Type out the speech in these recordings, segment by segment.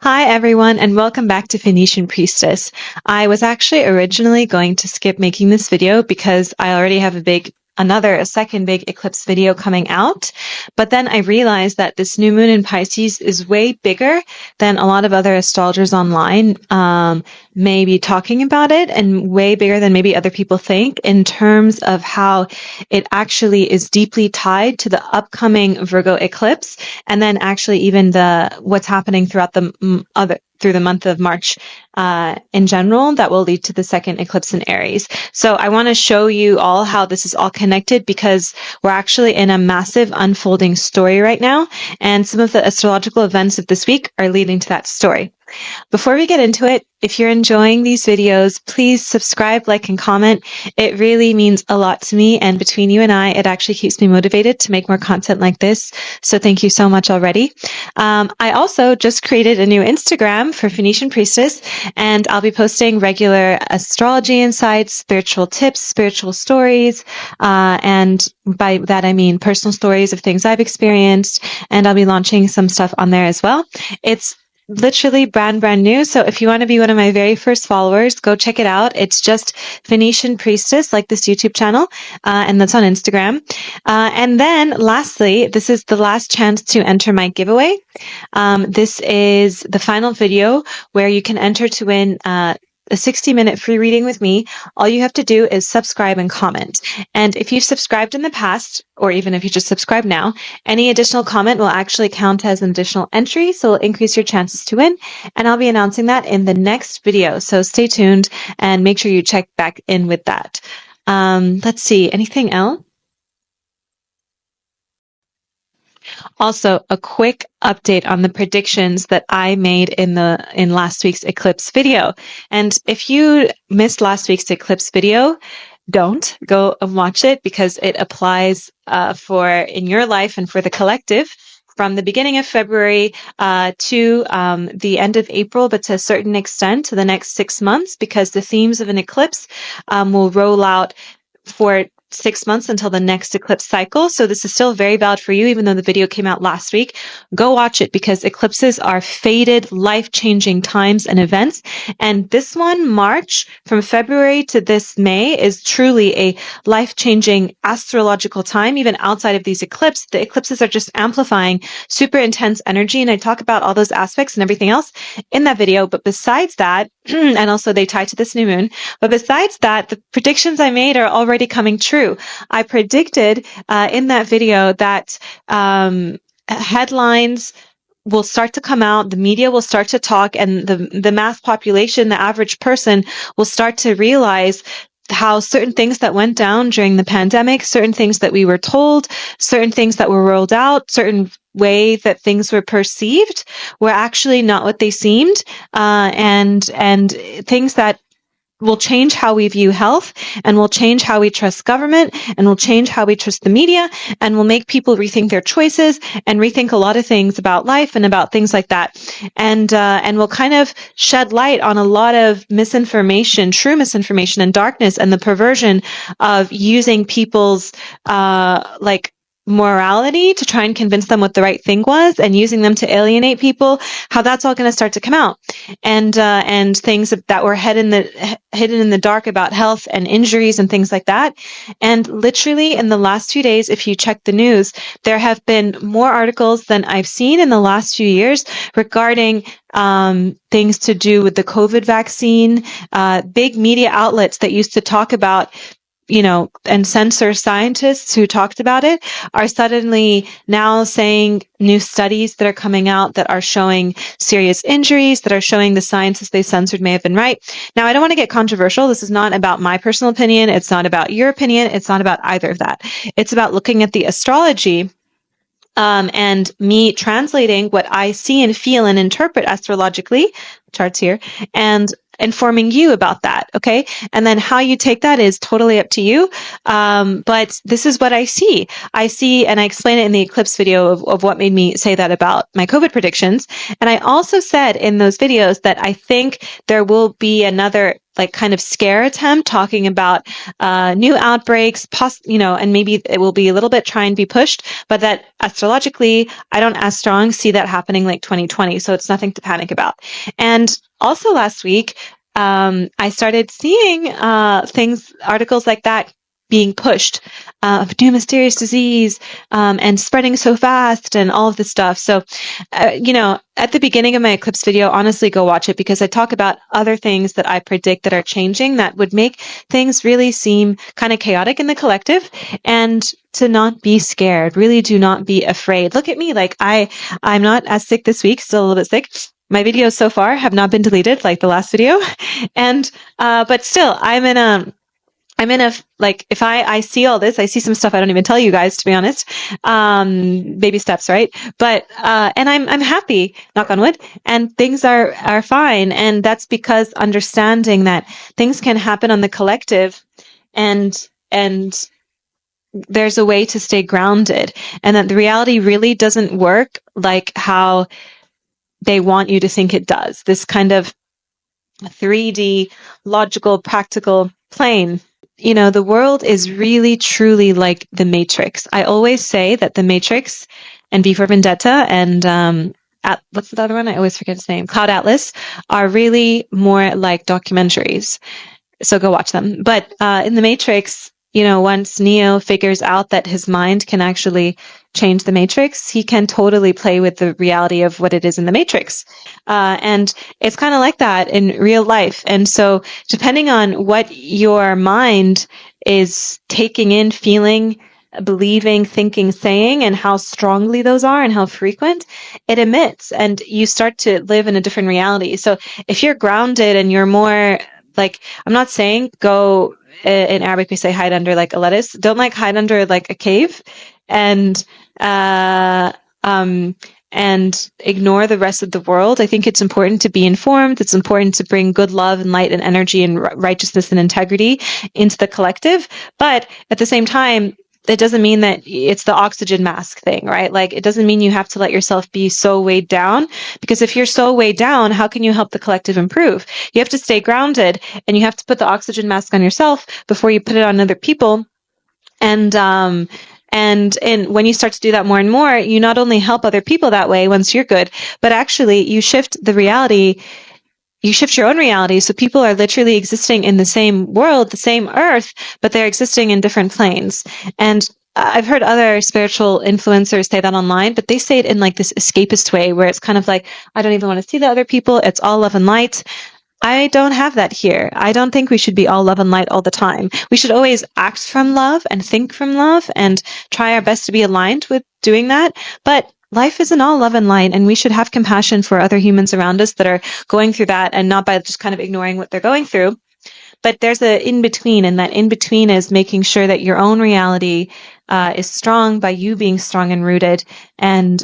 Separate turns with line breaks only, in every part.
Hi, everyone, and welcome back to Phoenician Priestess. I was actually originally going to skip making this video because I already have a second big eclipse video coming out. But then I realized that this new moon in Pisces is way bigger than a lot of other astrologers online may be talking about it, and way bigger than maybe other people think in terms of how it actually is deeply tied to the upcoming Virgo eclipse, and then actually even what's happening throughout through the month of March in general that will lead to the second eclipse in Aries. So I want to show you all how this is all connected, because we're actually in a massive unfolding story right now, and some of the astrological events of this week are leading to that story. Before we get into it, if you're enjoying these videos, please subscribe, like, and comment. It really means a lot to me, and between you and I, it actually keeps me motivated to make more content like this. So thank you so much already. I also just created a new Instagram for Phoenician Priestess, and I'll be posting regular astrology insights, spiritual tips, spiritual stories, and by that I mean personal stories of things I've experienced, and I'll be launching some stuff on there as well. It's literally brand new. So if you want to be one of my very first followers, go check it out. It's just Phoenician Priestess, like this YouTube channel, and that's on Instagram. And then lastly, this is the last chance to enter my giveaway. This is the final video where you can enter to win a 60-minute free reading with me. All you have to do is subscribe and comment. And if you've subscribed in the past, or even if you just subscribe now, any additional comment will actually count as an additional entry, so it'll increase your chances to win. And I'll be announcing that in the next video. So stay tuned and make sure you check back in with that. Let's see, anything else? Also, a quick update on the predictions that I made in last week's eclipse video. And if you missed last week's eclipse video, don't go and watch it, because it applies for in your life and for the collective from the beginning of February to the end of April, but to a certain extent to the next 6 months, because the themes of an eclipse will roll out for 6 months until the next eclipse cycle. So this is still very valid for you, even though the video came out last week. Go watch it, because eclipses are fated, life-changing times and events. And this one, March, from February to this May, is truly a life-changing astrological time. Even outside of these eclipses, the eclipses are just amplifying super intense energy. And I talk about all those aspects and everything else in that video. But besides that, and also they tie to this new moon, but besides that, the predictions I made are already coming true. I predicted in that video that headlines will start to come out, the media will start to talk, and the mass population, the average person, will start to realize how certain things that went down during the pandemic, certain things that we were told, certain things that were rolled out, certain way that things were perceived were actually not what they seemed, and things that will change how we view health, and will change how we trust government, and will change how we trust the media, and will make people rethink their choices and rethink a lot of things about life and about things like that. And will kind of shed light on a lot of misinformation, true misinformation and darkness, and the perversion of using people's morality to try and convince them what the right thing was, and using them to alienate people, how that's all going to start to come out. And things that were hidden in the dark about health and injuries and things like that. And literally in the last few days, if you check the news, there have been more articles than I've seen in the last few years regarding things to do with the COVID vaccine. Big media outlets that used to talk about, and censor scientists who talked about it, are suddenly now saying new studies that are coming out that are showing serious injuries, that are showing the scientists they censored may have been right. Now, I don't want to get controversial. This is not about my personal opinion. It's not about your opinion. It's not about either of that. It's about looking at the astrology and me translating what I see and feel and interpret astrologically, charts here, and informing you about that, okay? And then how you take that is totally up to you. But this is what I see. And I explain it in the eclipse video of what made me say that about my COVID predictions. And I also said in those videos that I think there will be another like kind of scare attempt, talking about new outbreaks, and maybe it will be a little bit try and be pushed, but that astrologically, I don't as strong see that happening like 2020. So it's nothing to panic about. And also last week, I started seeing articles like that being pushed, new mysterious disease, and spreading so fast and all of this stuff. So, at the beginning of my eclipse video, honestly, go watch it because I talk about other things that I predict that are changing that would make things really seem kind of chaotic in the collective, and to not be scared. Really do not be afraid. Look at me. Like I'm not as sick this week, still a little bit sick. My videos so far have not been deleted like the last video. And, but still like, if I see all this, I see some stuff I don't even tell you guys, to be honest. Baby steps, right? But, and I'm happy, knock on wood, and things are fine. And that's because understanding that things can happen on the collective and there's a way to stay grounded, and that the reality really doesn't work like how they want you to think it does. This kind of 3D, logical, practical plane. The world is really, truly like the Matrix. I always say that the Matrix and V for Vendetta and what's the other one? I always forget his name. Cloud Atlas are really more like documentaries. So go watch them. But in the Matrix, once Neo figures out that his mind can actually change the Matrix, he can totally play with the reality of what it is in the Matrix. And it's kind of like that in real life. And so depending on what your mind is taking in, feeling, believing, thinking, saying, and how strongly those are and how frequent, it emits, and you start to live in a different reality. So if you're grounded and you're more like, I'm not saying go, in Arabic we say hide under like a lettuce. Don't like hide under like a cave and ignore the rest of the world. I think it's important to be informed. It's important to bring good love and light and energy and righteousness and integrity into the collective. But at the same time, it doesn't mean that it's the oxygen mask thing, right? Like, it doesn't mean you have to let yourself be so weighed down, because if you're so weighed down, how can you help the collective improve? You have to stay grounded, and you have to put the oxygen mask on yourself before you put it on other people. And when you start to do that more and more, you not only help other people that way once you're good, but actually you shift the reality. You shift your own reality. So people are literally existing in the same world, the same earth, but they're existing in different planes. And I've heard other spiritual influencers say that online, but they say it in like this escapist way where it's kind of like, I don't even want to see the other people. It's all love and light. I don't have that here. I don't think we should be all love and light all the time. We should always act from love and think from love and try our best to be aligned with doing that. But life isn't all love and light, and we should have compassion for other humans around us that are going through that, and not by just kind of ignoring what they're going through. But there's an in-between, and that in-between is making sure that your own reality is strong by you being strong and rooted, and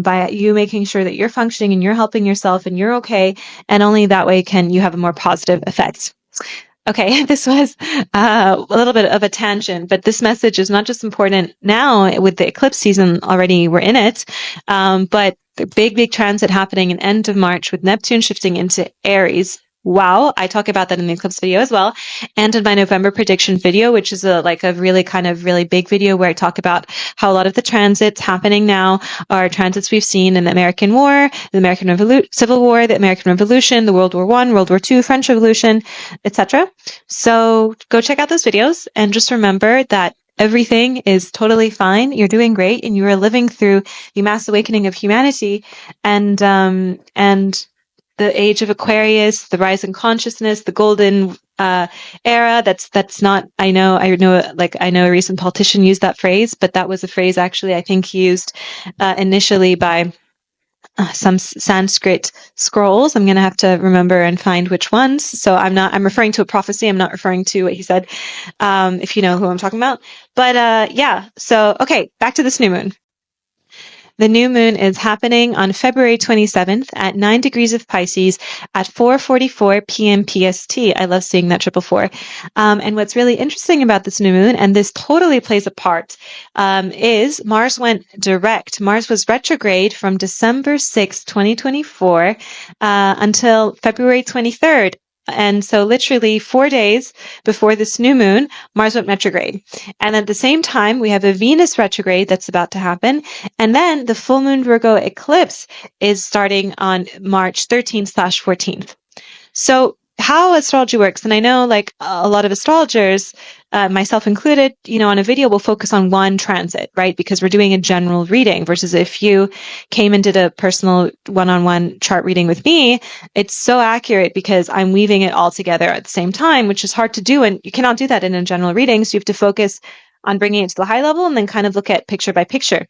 by you making sure that you're functioning and you're helping yourself and you're okay, and only that way can you have a more positive effect. Okay, this was a little bit of a tangent, but this message is not just important now with the eclipse season, already we're in it, but the big transit happening in end of March with Neptune shifting into Aries. Wow, I talk about that in the eclipse video as well, and in my November prediction video, which is a really big video where I talk about how a lot of the transits happening now are transits we've seen in the American War, the American Civil War, the American Revolution, the World War I, World War II, French Revolution, etc. So go check out those videos, and just remember that everything is totally fine. You're doing great, and you are living through the mass awakening of humanity, and the age of Aquarius, the rise in consciousness, the golden era. That's not. I know. A recent politician used that phrase, but that was a phrase actually I think used initially by some Sanskrit scrolls. I'm going to have to remember and find which ones. So I'm referring to a prophecy. I'm not referring to what he said. If you know who I'm talking about. But yeah. So okay, back to this new moon. The new moon is happening on February 27th at 9 degrees of Pisces at 4:44 p.m. PST. I love seeing that 444. And what's really interesting about this new moon, and this totally plays a part, is Mars went direct. Mars was retrograde from December 6th, 2024, until February 23rd. And so literally 4 days before this new moon, Mars went retrograde. And at the same time, we have a Venus retrograde that's about to happen. And then the full moon Virgo eclipse is starting on March 13th/14th. So how astrology works, and I know like a lot of astrologers, myself included, on a video will focus on one transit, right? Because we're doing a general reading versus if you came and did a personal one-on-one chart reading with me, it's so accurate because I'm weaving it all together at the same time, which is hard to do. And you cannot do that in a general reading. So you have to focus on bringing it to the high level and then kind of look at picture by picture.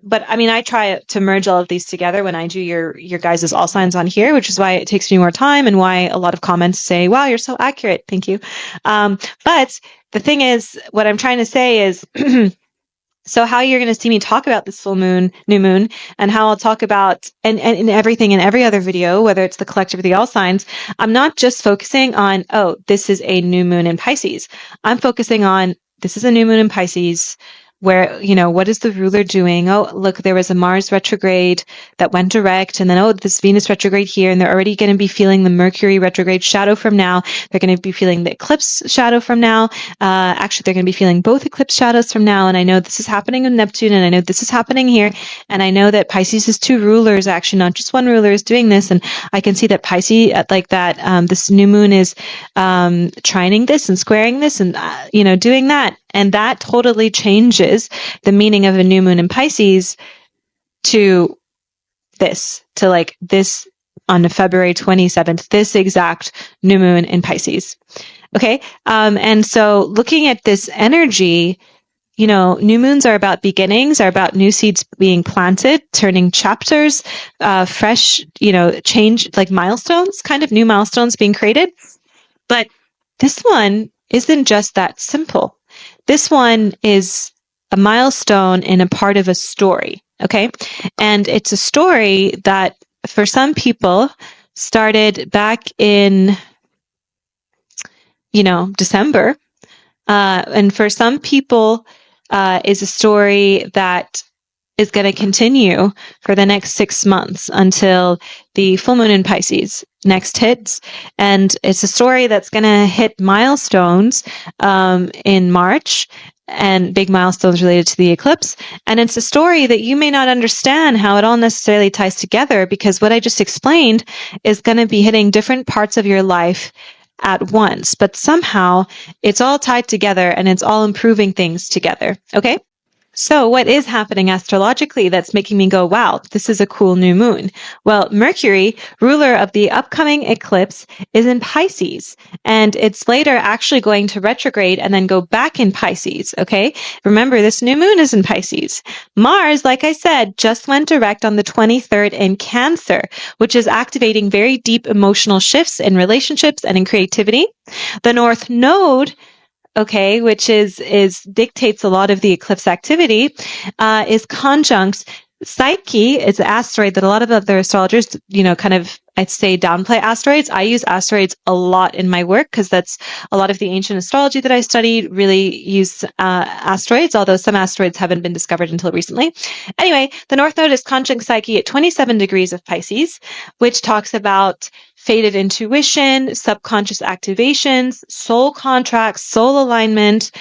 But I try to merge all of these together when I do your guys' all signs on here, which is why it takes me more time and why a lot of comments say, wow, you're so accurate. Thank you. But the thing is, what I'm trying to say is, so how you're going to see me talk about this full moon, new moon, and how I'll talk about, and everything in every other video, whether it's the collective or the all signs, I'm not just focusing on, oh, this is a new moon in Pisces. I'm focusing on, this is a new moon in Pisces. Where, what is the ruler doing? Oh, look, there was a Mars retrograde that went direct. And then, oh, this Venus retrograde here. And they're already going to be feeling the Mercury retrograde shadow from now. They're going to be feeling the eclipse shadow from now. Actually, they're going to be feeling both eclipse shadows from now. And I know this is happening in Neptune. And I know this is happening here. And I know that Pisces is two rulers, actually, not just one ruler is doing this. And I can see that Pisces, this new moon is trining this and squaring this and, doing that. And that totally changes the meaning of a new moon in Pisces to this on February 27th, this exact new moon in Pisces. Okay. And so looking at this energy, new moons are about beginnings, are about new seeds being planted, turning chapters, fresh, change, like milestones, kind of new milestones being created. But this one isn't just that simple. This one is a milestone in a part of a story, okay? And it's a story that for some people started back in, December. And for some people is a story that is going to continue for the next 6 months until the full moon in Pisces next hits. And it's a story that's going to hit milestones in March and big milestones related to the eclipse. And it's a story that you may not understand how it all necessarily ties together because what I just explained is going to be hitting different parts of your life at once, but somehow it's all tied together and it's all improving things together. Okay. So what is happening astrologically that's making me go, wow, this is a cool new moon? Well, Mercury, ruler of the upcoming eclipse, is in Pisces, and it's later actually going to retrograde and then go back in Pisces, okay? Remember, this new moon is in Pisces. Mars, like I said, just went direct on the 23rd in Cancer, which is activating very deep emotional shifts in relationships and in creativity. The North Node, okay, which is dictates a lot of the eclipse activity, is conjunct Psyche. It's an asteroid that a lot of other astrologers, kind of, I'd say, downplay asteroids. I use asteroids a lot in my work because that's a lot of the ancient astrology that I studied really use asteroids, although some asteroids haven't been discovered until recently. Anyway, the North Node is conjunct Psyche at 27 degrees of Pisces, which talks about fated intuition, subconscious activations, soul contracts, soul alignment.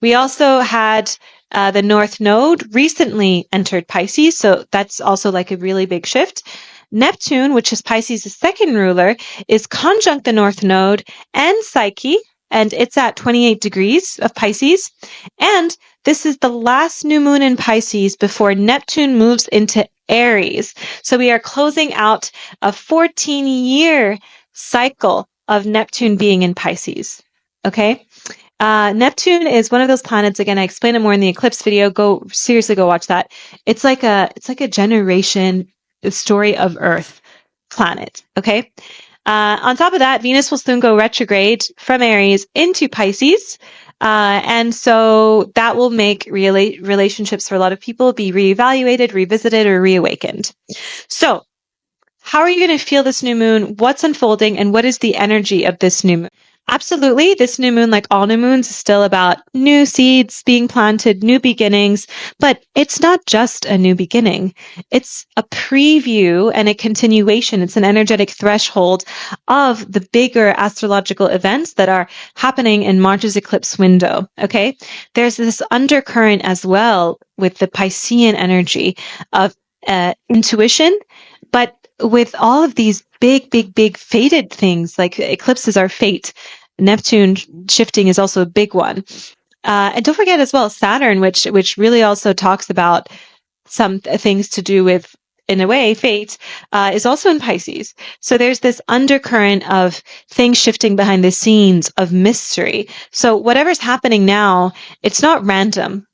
We also had the North Node recently entered Pisces, so that's also like a really big shift. Neptune, which is Pisces' second ruler, is conjunct the North Node and Psyche, and it's at 28 degrees of Pisces. And this is the last new moon in Pisces before Neptune moves into Aries. So we are closing out a 14-year cycle of Neptune being in Pisces. Okay. Neptune is one of those planets. Again, I explain it more in the eclipse video. Go watch that. It's like a generation story of Earth planet. Okay. On top of that, Venus will soon go retrograde from Aries into Pisces. And so that will make relationships for a lot of people be reevaluated, revisited, or reawakened. So how are you going to feel this new moon? What's unfolding and what is the energy of this new moon? Absolutely. This new moon, like all new moons, is still about new seeds being planted, new beginnings, but it's not just a new beginning. It's a preview and a continuation. It's an energetic threshold of the bigger astrological events that are happening in March's eclipse window. Okay. There's this undercurrent as well with the Piscean energy of intuition, but with all of these big fated things, like eclipses are fate. Neptune shifting is also a big one. And don't forget as well, Saturn, which really also talks about some things to do with, in a way, fate, is also in Pisces. So there's this undercurrent of things shifting behind the scenes of mystery. So whatever's happening now, it's not random.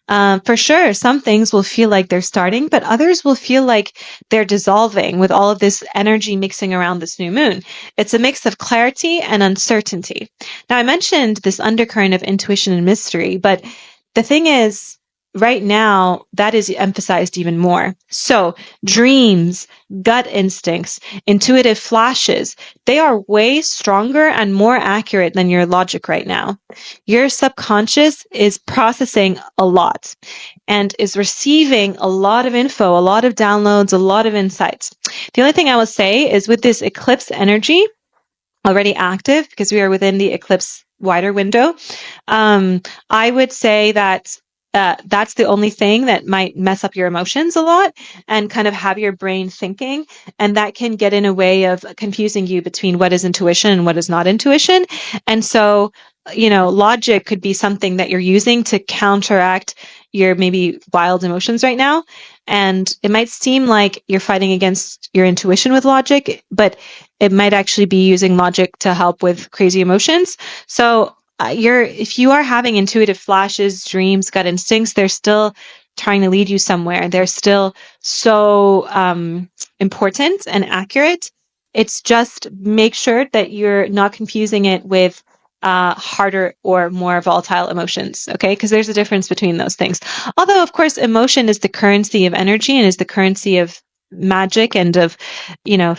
For sure, some things will feel like they're starting, but others will feel like they're dissolving with all of this energy mixing around this new moon. It's a mix of clarity and uncertainty. Now, I mentioned this undercurrent of intuition and mystery, but the thing is, right now, that is emphasized even more. So dreams, gut instincts, intuitive flashes, they are way stronger and more accurate than your logic right now. Your subconscious is processing a lot and is receiving a lot of info, a lot of downloads, a lot of insights. The only thing I will say is with this eclipse energy already active, because we are within the eclipse wider window, I would say that that's the only thing that might mess up your emotions a lot and kind of have your brain thinking. And that can get in a way of confusing you between what is intuition and what is not intuition. And so, logic could be something that you're using to counteract your maybe wild emotions right now. And it might seem like you're fighting against your intuition with logic, but it might actually be using logic to help with crazy emotions. So if you are having intuitive flashes, dreams, gut instincts, they're still trying to lead you somewhere. They're still so important and accurate. It's just make sure that you're not confusing it with harder or more volatile emotions, okay? Because there's a difference between those things. Although, of course, emotion is the currency of energy and is the currency of magic and of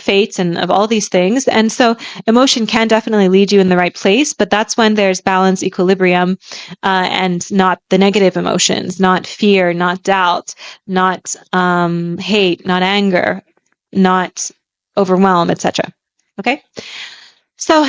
fates and of all these things, and so emotion can definitely lead you in the right place, but that's when there's balance, equilibrium, and not the negative emotions, not fear, not doubt, not hate, not anger, not overwhelm, etc. Okay, so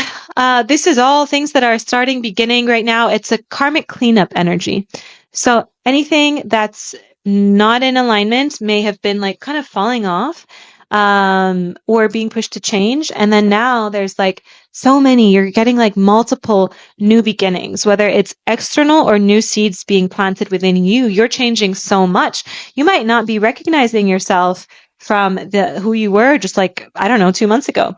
this is all things that are starting, beginning right now. It's a karmic cleanup energy, so anything that's not in alignment may have been like kind of falling off or being pushed to change. And then now there's like so many, you're getting like multiple new beginnings, whether it's external or new seeds being planted within you. You're changing so much. You might not be recognizing yourself from who you were just like, I don't know, 2 months ago.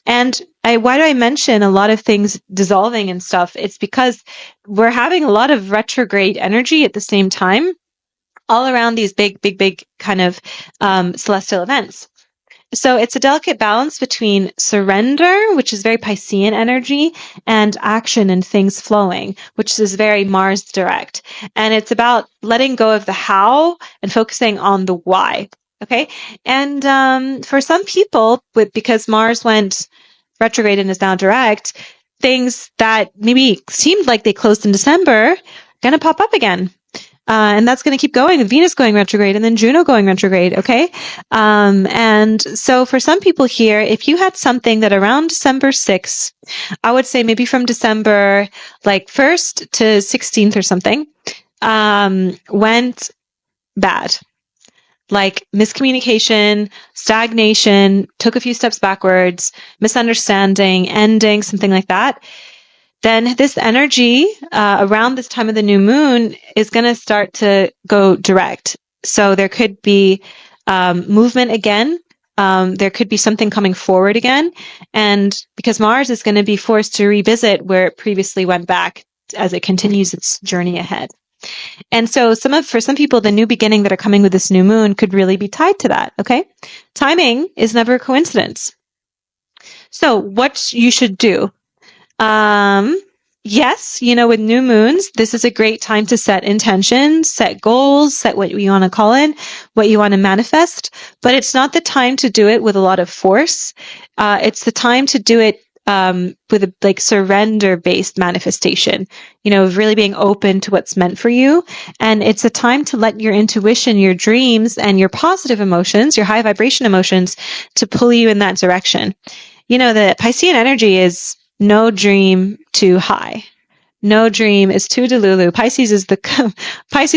And why do I mention a lot of things dissolving and stuff? It's because we're having a lot of retrograde energy at the same time, all around these big kind of celestial events. So it's a delicate balance between surrender, which is very Piscean energy, and action and things flowing, which is very Mars direct. And it's about letting go of the how and focusing on the why. Okay. And for some people, because Mars went retrograde and is now direct, things that maybe seemed like they closed in December going to pop up again. And that's going to keep going, with Venus going retrograde and then Juno going retrograde, okay? And so for some people here, if you had something that around December 6th, I would say maybe from December like 1st to 16th or something, went bad. Like miscommunication, stagnation, took a few steps backwards, misunderstanding, ending, something like that, then this energy around this time of the new moon is going to start to go direct. So there could be movement again. There could be something coming forward again. And because Mars is going to be forced to revisit where it previously went back as it continues its journey ahead. And so for some people, the new beginning that are coming with this new moon could really be tied to that. Okay. Timing is never a coincidence. So what you should do. Yes, with new moons, this is a great time to set intentions, set goals, set what you want to call in, what you want to manifest, but it's not the time to do it with a lot of force. It's the time to do it with a like surrender based manifestation, you know, of really being open to what's meant for you. And it's a time to let your intuition, your dreams, and your positive emotions, your high vibration emotions, to pull you in that direction. You know, the Piscean energy is no dream too high. No dream is too delulu. Pisces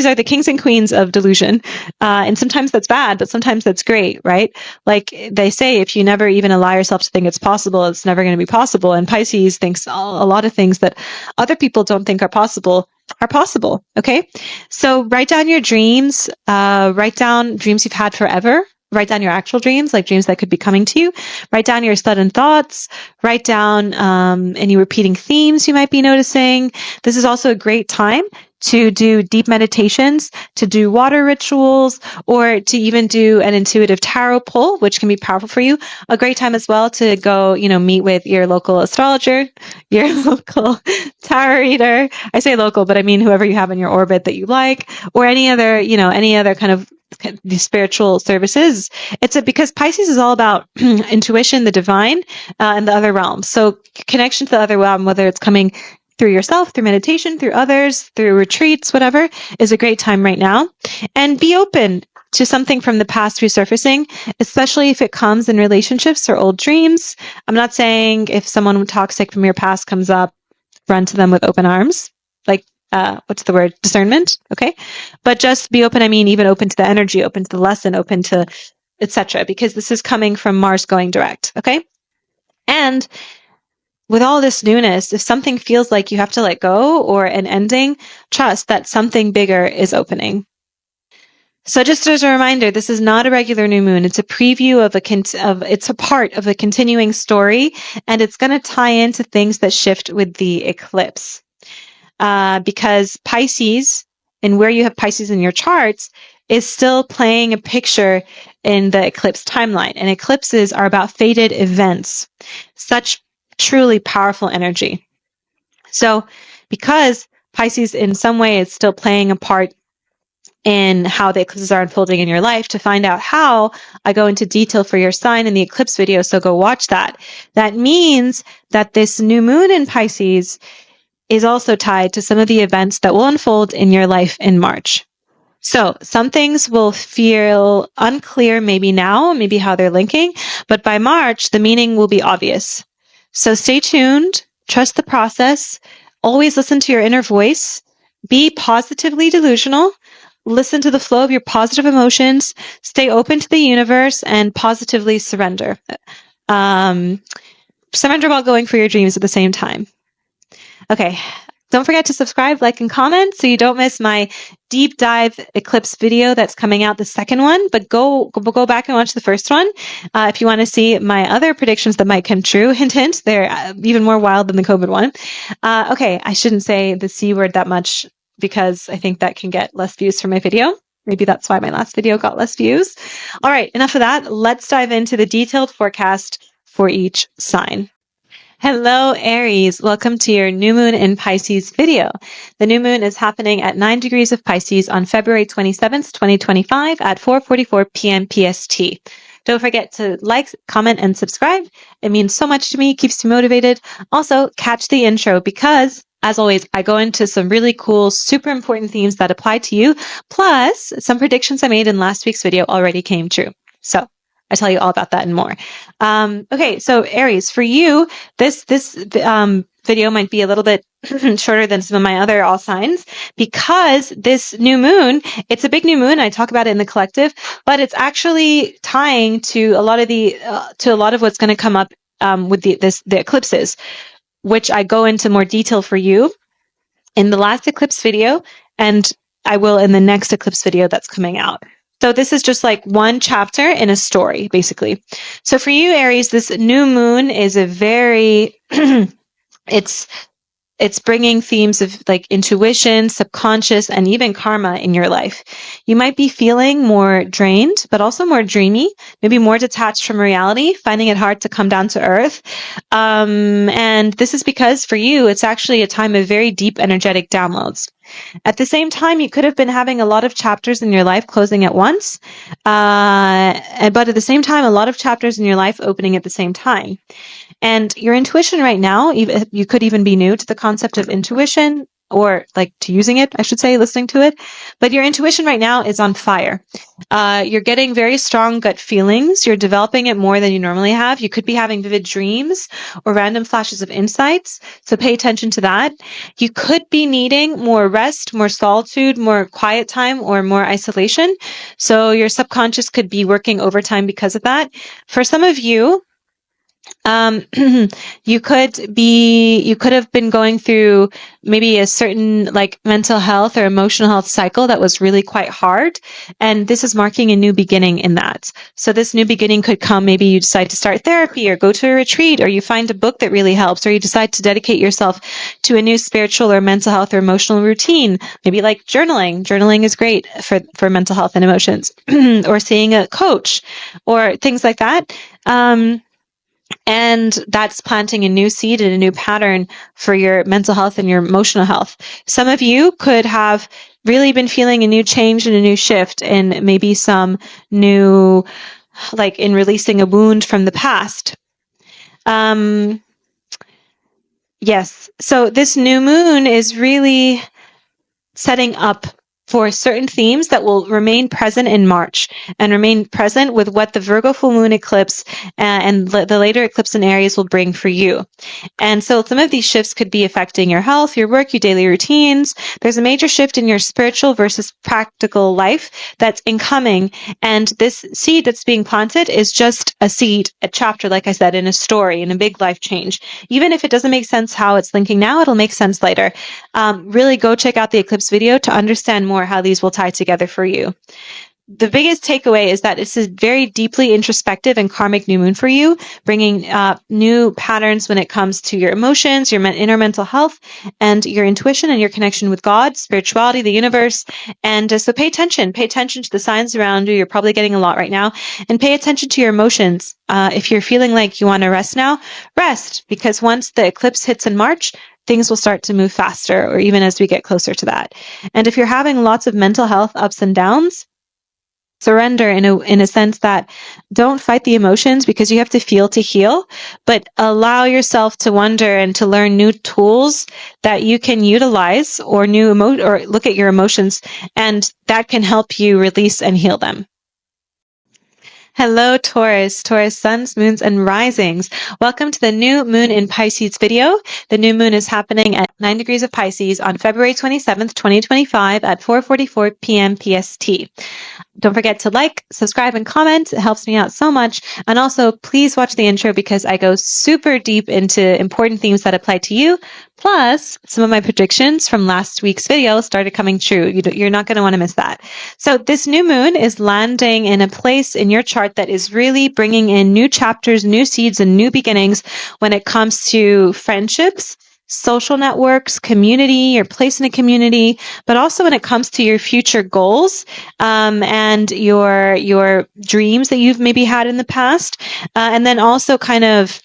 are the kings and queens of delusion. And sometimes that's bad, but sometimes that's great, right? Like they say, if you never even allow yourself to think it's possible, it's never going to be possible. And Pisces thinks a lot of things that other people don't think are possible. Okay. So write down your dreams, write down dreams you've had forever. Write down your actual dreams, like dreams that could be coming to you. Write down your sudden thoughts. Write down any repeating themes you might be noticing. This is also a great time to do deep meditations, to do water rituals, or to even do an intuitive tarot pull, which can be powerful for you. A great time as well to go, you know, meet with your local astrologer, your local tarot reader. I say local, but I mean whoever you have in your orbit that you like, or any other, you know, any other kind of these spiritual services. Because Pisces is all about intuition, the divine, and the other realms. So connection to the other realm, whether it's coming through yourself, through meditation, through others, through retreats, whatever, is a great time right now. And be open to something from the past resurfacing, especially if it comes in relationships or old dreams. I'm not saying if someone toxic from your past comes up, run to them with open arms. Like, what's the word? Discernment. Okay. But just be open. I mean, even open to the energy, open to the lesson, open to etc. Because this is coming from Mars going direct. Okay. And with all this newness, if something feels like you have to let go or an ending, trust that something bigger is opening. So just as a reminder, this is not a regular new moon. It's a preview it's a part of a continuing story, and it's going to tie into things that shift with the eclipse. Because Pisces, and where you have Pisces in your charts, is still playing a picture in the eclipse timeline. And eclipses are about fated events. Such truly powerful energy. So because Pisces in some way is still playing a part in how the eclipses are unfolding in your life, to find out how, I go into detail for your sign in the eclipse video, so go watch that. That means that this new moon in Pisces is also tied to some of the events that will unfold in your life in March. So some things will feel unclear maybe now, maybe how they're linking, but by March, the meaning will be obvious. So stay tuned, trust the process, always listen to your inner voice, be positively delusional, listen to the flow of your positive emotions, stay open to the universe, and positively surrender. Surrender while going for your dreams at the same time. Okay, don't forget to subscribe, like, and comment so you don't miss my deep dive eclipse video that's coming out, the second one, but go back and watch the first one. If you want to see my other predictions that might come true, hint, hint, they're even more wild than the COVID one. Okay, I shouldn't say the C word that much because I think that can get less views for my video. Maybe that's why my last video got less views. All right, enough of that. Let's dive into the detailed forecast for each sign. Hello, Aries. Welcome to your new moon in Pisces video. The new moon is happening at 9 degrees of Pisces on February 27th, 2025 at 4:44 p.m. PST. Don't forget to like, comment, and subscribe. It means so much to me, keeps me motivated. Also, catch the intro because, as always, I go into some really cool, super important themes that apply to you. Plus, some predictions I made in last week's video already came true. So I tell you all about that and more. Okay, so Aries, for you, this video might be a little bit shorter than some of my other all signs because this new moon, it's a big new moon. I talk about it in the collective, but it's actually tying to a lot of what's going to come up with the eclipses, which I go into more detail for you in the last eclipse video, and I will in the next eclipse video that's coming out. So this is just like one chapter in a story, basically. So for you, Aries, this new moon is a very, it's bringing themes of like intuition, subconscious, and even karma in your life. You might be feeling more drained, but also more dreamy, maybe more detached from reality, finding it hard to come down to earth. And this is because for you, it's actually a time of very deep energetic downloads. At the same time, you could have been having a lot of chapters in your life closing at once, but at the same time, a lot of chapters in your life opening at the same time. And your intuition right now, you could even be new to the concept of intuition, or like to using it, I should say, listening to it. But your intuition right now is on fire. You're getting very strong gut feelings. You're developing it more than you normally have. You could be having vivid dreams or random flashes of insights. So pay attention to that. You could be needing more rest, more solitude, more quiet time, or more isolation. So your subconscious could be working overtime because of that. For some of you, you could have been going through maybe a certain like mental health or emotional health cycle that was really quite hard. And this is marking a new beginning in that. So this new beginning could come, maybe you decide to start therapy or go to a retreat, or you find a book that really helps, or you decide to dedicate yourself to a new spiritual or mental health or emotional routine. Maybe like journaling. Journaling is great for mental health and emotions, or seeing a coach or things like that. And that's planting a new seed and a new pattern for your mental health and your emotional health. Some of you could have really been feeling a new change and a new shift, and maybe some new, like in releasing a wound from the past. Yes. So this new moon is really setting up for certain themes that will remain present in March and remain present with what the Virgo full moon eclipse and the later eclipse in Aries will bring for you. And so some of these shifts could be affecting your health, your work, your daily routines. There's a major shift in your spiritual versus practical life that's incoming. And this seed that's being planted is just a seed, a chapter, like I said, in a story, in a big life change. Even if it doesn't make sense how it's linking now, it'll make sense later. Really go check out the eclipse video to understand more how these will tie together for you. The biggest takeaway is that it's a very deeply introspective and karmic new moon for you, bringing new patterns when it comes to your emotions, your inner mental health, and your intuition and your connection with God, spirituality, the universe. And so pay attention to the signs around you. You're probably getting a lot right now. And pay attention to your emotions. If you're feeling like you want to rest now, rest, because once the eclipse hits in March, things will start to move faster, or even as we get closer to that. And if you're having lots of mental health ups and downs, surrender in a sense that don't fight the emotions, because you have to feel to heal, but allow yourself to wonder and to learn new tools that you can utilize, or or look at your emotions, and that can help you release and heal them. Hello, Taurus, suns, moons, and risings. Welcome to the new moon in Pisces video. The new moon is happening at 9 degrees of Pisces on February 27th, 2025 at 4:44 p.m. PST. Don't forget to like, subscribe, and comment. It helps me out so much. And also, please watch the intro, because I go super deep into important themes that apply to you. Plus, some of my predictions from last week's video started coming true. You're not going to want to miss that. So this new moon is landing in a place in your chart that is really bringing in new chapters, new seeds, and new beginnings when it comes to friendships, social networks, community, your place in a community, but also when it comes to your future goals, and your dreams that you've maybe had in the past, and then also kind of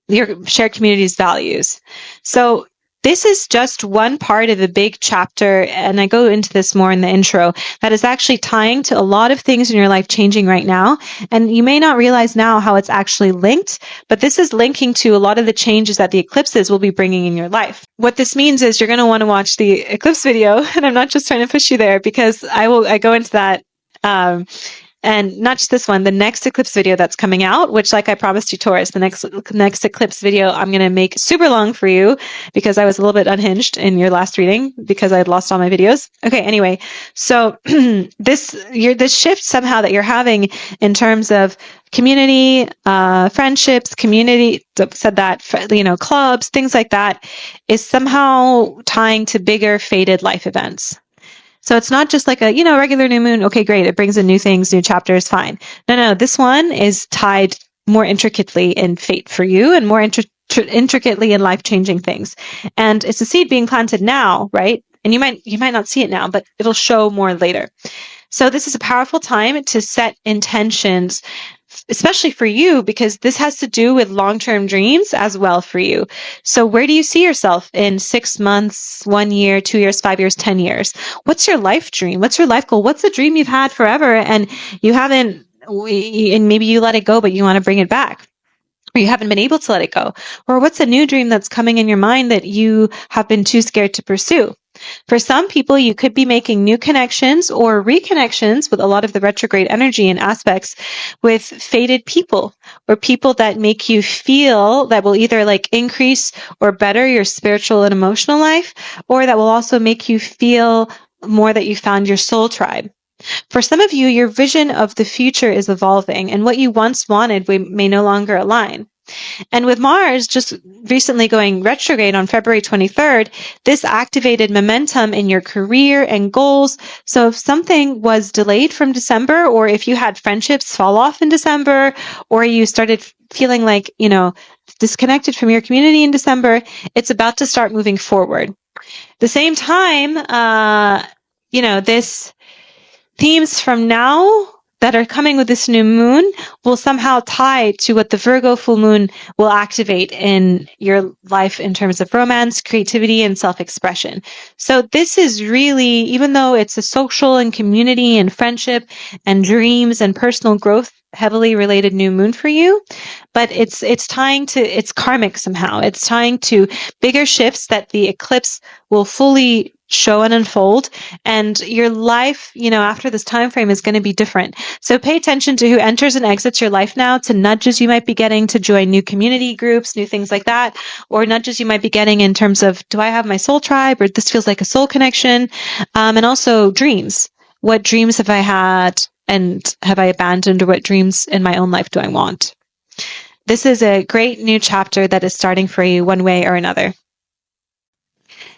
your shared community's values. So this is just one part of a big chapter, and I go into this more in the intro, that is actually tying to a lot of things in your life changing right now. And you may not realize now how it's actually linked, but this is linking to a lot of the changes that the eclipses will be bringing in your life. What this means is you're going to want to watch the eclipse video, and I'm not just trying to push you there, because I go into that, and not just this one, the next eclipse video that's coming out, which, like I promised you, Taurus, the next eclipse video I'm going to make super long for you, because I was a little bit unhinged in your last reading because I had lost all my videos. Okay, anyway, so this shift somehow that you're having in terms of community, friendships, community, said that, clubs, things like that, is somehow tying to bigger fated life events. So it's not just like a, regular new moon. Okay, great. It brings in new things, new chapters. Fine. No. This one is tied more intricately in fate for you, and more intricately in life-changing things. And it's a seed being planted now, right? And you might not see it now, but it'll show more later. So this is a powerful time to set intentions especially for you, because this has to do with long-term dreams as well for you. So where do you see yourself in 6 months, 1 year, 2 years, 5 years, 10 years? What's your life dream? What's your life goal? What's the dream you've had forever and you haven't, and maybe you let it go, but you want to bring it back, or you haven't been able to let it go? Or what's a new dream that's coming in your mind that you have been too scared to pursue? For some people, you could be making new connections or reconnections with a lot of the retrograde energy and aspects with fated people, or people that make you feel that will either like increase or better your spiritual and emotional life, or that will also make you feel more that you found your soul tribe. For some of you, your vision of the future is evolving, and what you once wanted may no longer align. And with Mars just recently going retrograde on February 23rd, this activated momentum in your career and goals. So if something was delayed from December, or if you had friendships fall off in December, or you started feeling like, disconnected from your community in December, it's about to start moving forward. At the same time, this themes from now that are coming with this new moon will somehow tie to what the Virgo full moon will activate in your life in terms of romance, creativity, and self-expression. So this is really, even though it's a social and community and friendship and dreams and personal growth heavily related new moon for you, but it's tying to, it's karmic somehow. It's tying to bigger shifts that the eclipse will fully show and unfold, and your life, after this time frame is going to be different. So pay attention to who enters and exits your life now, to nudges you might be getting to join new community groups, new things like that, or nudges you might be getting in terms of, do I have my soul tribe, or this feels like a soul connection, and also dreams. What dreams have I had, and have I abandoned, or what dreams in my own life do I want? This is a great new chapter that is starting for you one way or another.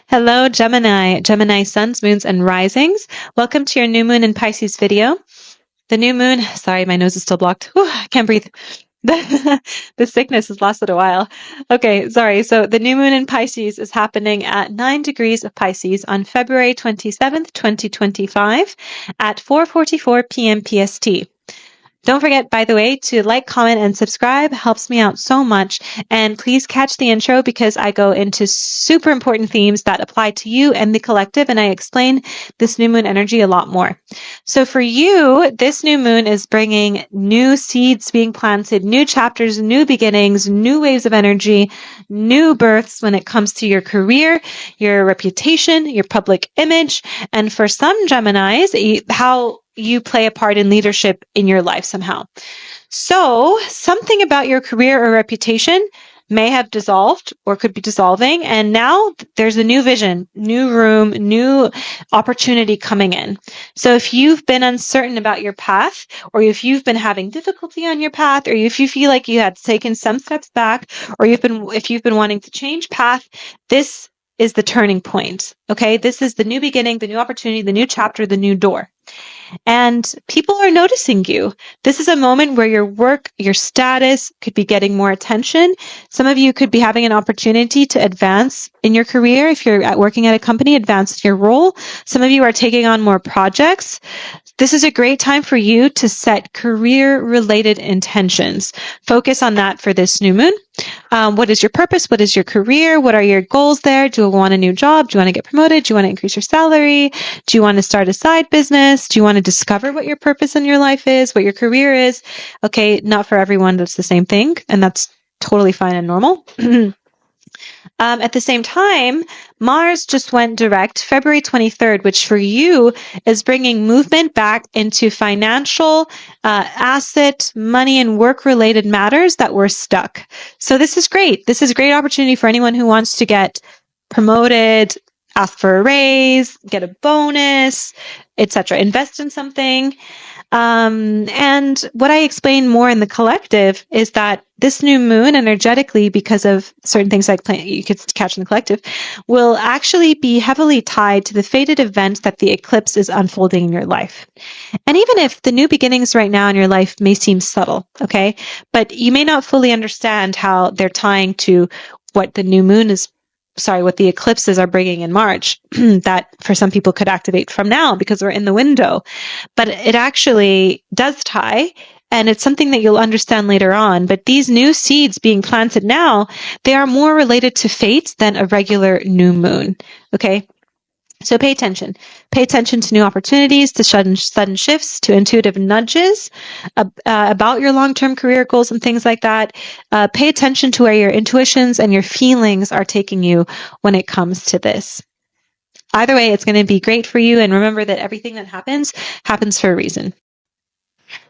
Hello, Gemini suns, moons, and risings. Welcome to your new moon in Pisces video. The new moon, sorry, my nose is still blocked. Whew, I can't breathe. The sickness has lasted a while. Okay, sorry. So the new moon in Pisces is happening at 9 degrees of Pisces on February 27th, 2025 at 4:44 p.m. PST. Don't forget, by the way, to like, comment, and subscribe. Helps me out so much. And please catch the intro, because I go into super important themes that apply to you and the collective, and I explain this new moon energy a lot more. So for you, this new moon is bringing new seeds being planted, new chapters, new beginnings, new waves of energy, new births when it comes to your career, your reputation, your public image, and for some Geminis, how you play a part in leadership in your life somehow. So something about your career or reputation may have dissolved or could be dissolving, and now there's a new vision, new room, new opportunity coming in. So if you've been uncertain about your path, or if you've been having difficulty on your path, or if you feel like you had taken some steps back, or if you've been wanting to change path, this is the turning point. Okay, this is the new beginning, the new opportunity, the new chapter, the new door. And people are noticing you. This is a moment where your work, your status could be getting more attention. Some of you could be having an opportunity to advance in your career. If you're working at a company, advance your role. Some of you are taking on more projects. This is a great time for you to set career-related intentions. Focus on that for this new moon. What is your purpose? What is your career? What are your goals there? Do you want a new job? Do you want to get promoted? Do you want to increase your salary? Do you want to start a side business? Do you want to discover what your purpose in your life is, what your career is? Okay, not for everyone, that's the same thing, and that's totally fine and normal. At the same time, Mars just went direct February 23rd, which for you is bringing movement back into financial, asset, money, and work-related matters that were stuck. So this is great. This is a great opportunity for anyone who wants to get promoted, ask for a raise, get a bonus, etc. Invest in something. And what I explain more in the collective is that this new moon energetically, because of certain things like you could catch in the collective, will actually be heavily tied to the fated event that the eclipse is unfolding in your life. And even if the new beginnings right now in your life may seem subtle, okay, but you may not fully understand how they're tying to what the new moon is, what the eclipses are bringing in March, that for some people could activate from now because we're in the window. But it actually does tie and it's something that you'll understand later on. But these new seeds being planted now, they are more related to fate than a regular new moon. Okay. So pay attention. Pay attention to new opportunities, to sudden shifts, to intuitive nudges about your long-term career goals and things like that. Pay attention to where your intuitions and your feelings are taking you when it comes to this. Either way, it's going to be great for you. And remember that everything that happens for a reason.